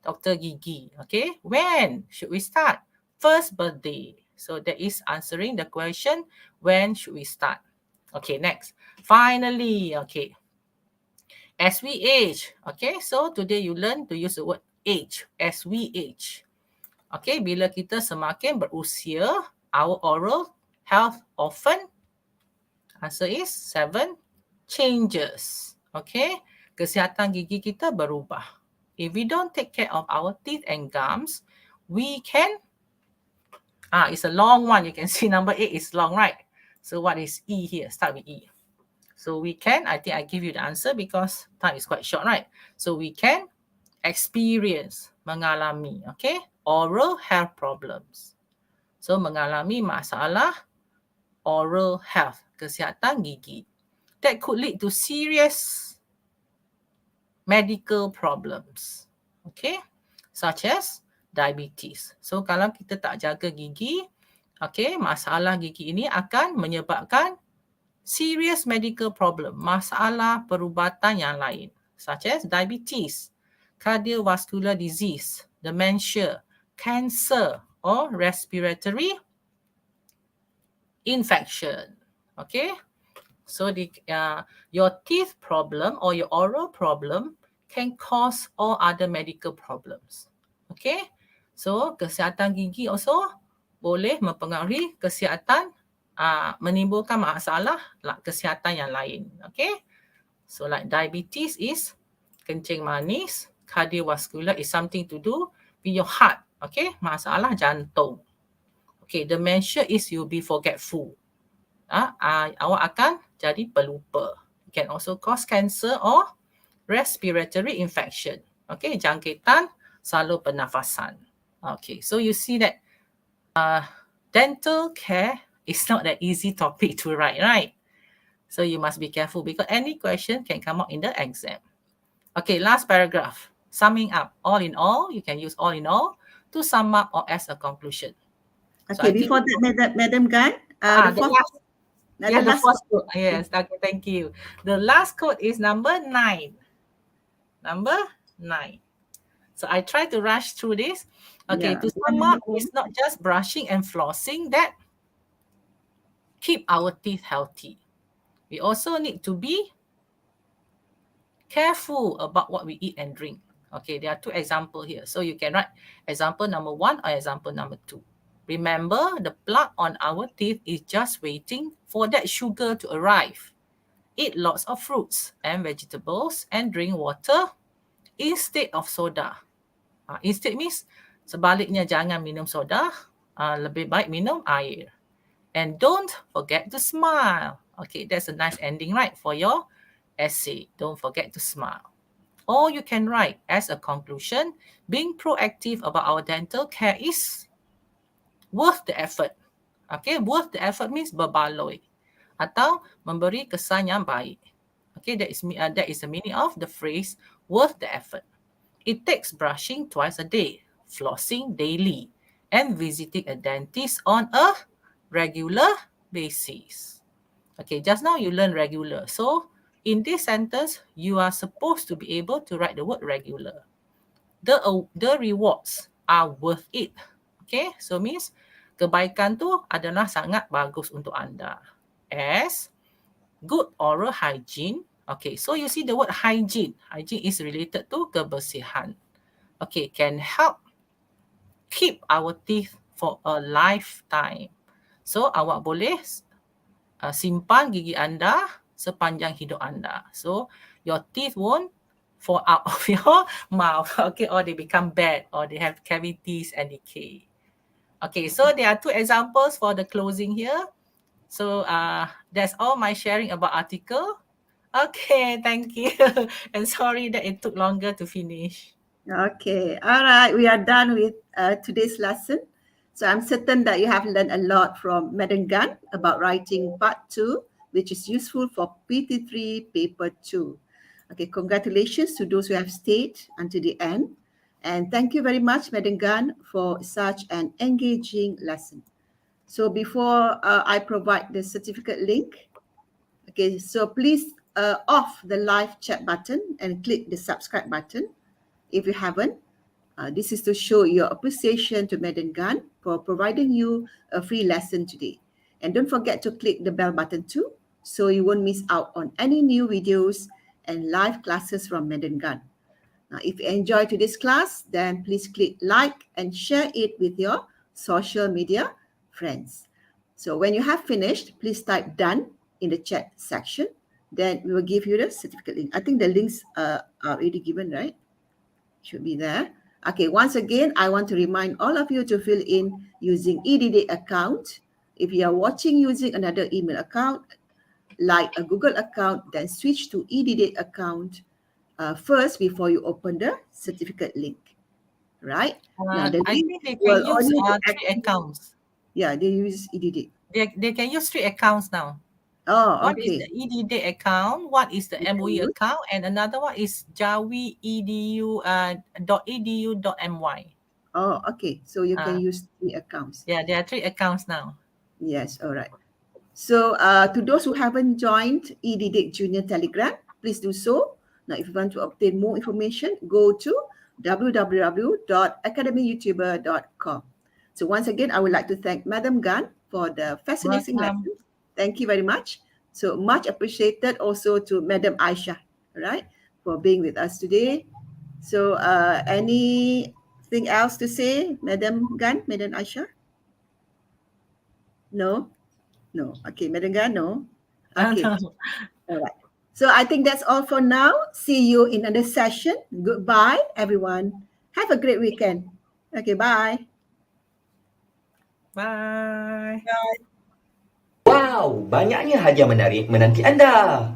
doktor gigi. Okay, when should we start? First birthday. So that is answering the question, when should we start? Okay, next. Finally, okay. As we age, okay, so today you learn to use the word age, as we age. Okay, bila kita semakin berusia, our oral health often, answer is 7, changes. Okay, kesihatan gigi kita berubah. If we don't take care of our teeth and gums, we can, it's a long one. You can see number 8 is long, right? So what is E here? Start with E. So we can, I think I give you the answer because time is quite short, right? So we can experience, mengalami, okay, oral health problems. So mengalami masalah oral health, kesihatan gigi. That could lead to serious medical problems, okay, such as diabetes. So kalau kita tak jaga gigi, okay, masalah gigi ini akan menyebabkan serious medical problem, masalah perubatan yang lain, such as diabetes, cardiovascular disease, dementia, cancer, or respiratory infection. Okay, so your teeth problem or your oral problem can cause all other medical problems. Okay, so kesihatan gigi also boleh mempengaruhi kesihatan, menimbulkan masalah kesihatan yang lain. Okay, so like diabetes is kencing manis, cardiovascular is something to do with your heart. Okay, masalah jantung. Okay, dementia is you'll be forgetful. Awak akan jadi pelupa. It can also cause cancer or respiratory infection. Okay, jangkitan saluran pernafasan. Okay, so you see that dental care is not an easy topic to write, right? So you must be careful because any question can come up in the exam. Okay, last paragraph. Summing up, all in all, you can use all in all to sum up or as a conclusion. Okay, before that, Madam Gan, the last quote. Yes, okay, thank you. The last quote is number 9. Number 9. So I try to rush through this. Okay, to sum up, it's not just brushing and flossing that keep our teeth healthy. We also need to be careful about what we eat and drink. Okay, there are 2 examples here. So you can write example number 1 or example number 2. Remember, the plaque on our teeth is just waiting for that sugar to arrive. Eat lots of fruits and vegetables and drink water instead of soda. Instead means sebaliknya, jangan minum soda, lebih baik minum air. And don't forget to smile. Okay, that's a nice ending, right, for your essay. Don't forget to smile. Or you can write as a conclusion, being proactive about our dental care is worth the effort. Okay, worth the effort means berbaloi atau memberi kesan yang baik. Okay, that is the meaning of the phrase worth the effort. It takes brushing twice a day, flossing daily, and visiting a dentist on a regular basis. Okay, just now you learn regular. So in this sentence, you are supposed to be able to write the word regular. The rewards are worth it. Okay, so means kebaikan tu adalah sangat bagus untuk anda. As good oral hygiene. Okay, so you see the word hygiene. Hygiene is related to kebersihan. Okay, can help keep our teeth for a lifetime. So awak boleh simpan gigi anda sepanjang hidup anda. So your teeth won't fall out of your mouth. Okay, or they become bad or they have cavities and decay. Okay, so there are 2 examples for the closing here. So that's all my sharing about article. Okay, thank you. And sorry that it took longer to finish. Okay, all right. We are done with today's lesson. So I'm certain that you have learned a lot from Madam Gan about writing part 2, which is useful for PT3 paper 2. Okay, congratulations to those who have stayed until the end. And thank you very much, Madam Gan, for such an engaging lesson. So before I provide the certificate link, okay, so please off the live chat button and click the subscribe button if you haven't. This is to show your appreciation to Madam Gan for providing you a free lesson today. And don't forget to click the bell button too, so you won't miss out on any new videos and live classes from Madam Gan. Now, if you enjoyed today's class, then please click like and share it with your social media friends. So when you have finished, please type done in the chat section. Then we will give you the certificate link. I think the links are already given, right? Should be there. Okay, once again, I want to remind all of you to fill in using EDD account. If you are watching using another email account, like a Google account, then switch to EDD account first before you open the certificate link, right? Now, the I link think they will can use only be 3 active- accounts. Yeah, they use EDD. They can use 3 accounts now. Oh, One is the okay. EDD account, one is the You can MOE use. account, and another one is jawi.edu.my. Oh, okay. So you can Uh, use 3 accounts. yeah, there are 3 accounts now. Yes, all right. So to those who haven't joined EDD Junior Telegram, please do so. Now, if you want to obtain more information, go to www.academyyoutuber.com. So once again, I would like to thank Madam Gan for the fascinating Welcome. lesson. Thank you very much. So much appreciated also to Madam Aisha, right, for being with us today. So anything else to say, Madam Gan, Madam Aisha? No? No. Okay, Madam Gan, no? Okay. All right. So I think that's all for now. See you in another session. Goodbye, everyone. Have a great weekend. Okay, bye. Bye. Wow, banyaknya hadiah menarik menanti anda.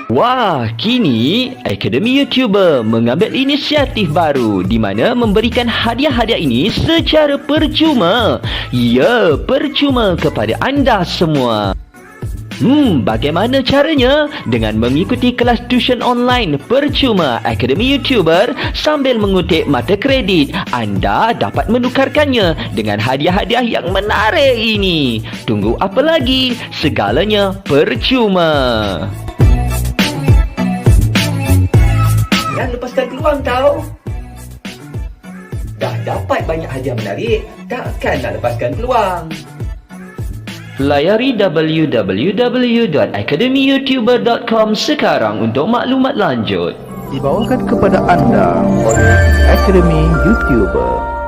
Wah, kini Akademi YouTuber mengambil inisiatif baru di mana memberikan hadiah-hadiah ini secara percuma. Ya, percuma kepada anda semua. Bagaimana caranya? Dengan mengikuti kelas tuition online percuma Akademi YouTuber sambil mengutip mata kredit, anda dapat menukarkannya dengan hadiah-hadiah yang menarik ini. Tunggu apa lagi? Segalanya percuma. Jangan lepaskan peluang tau. Dah dapat banyak hadiah menarik, takkan nak lepaskan peluang. Layari www.academyyoutuber.com sekarang untuk maklumat lanjut. Dibawakan kepada anda oleh Akademi YouTuber.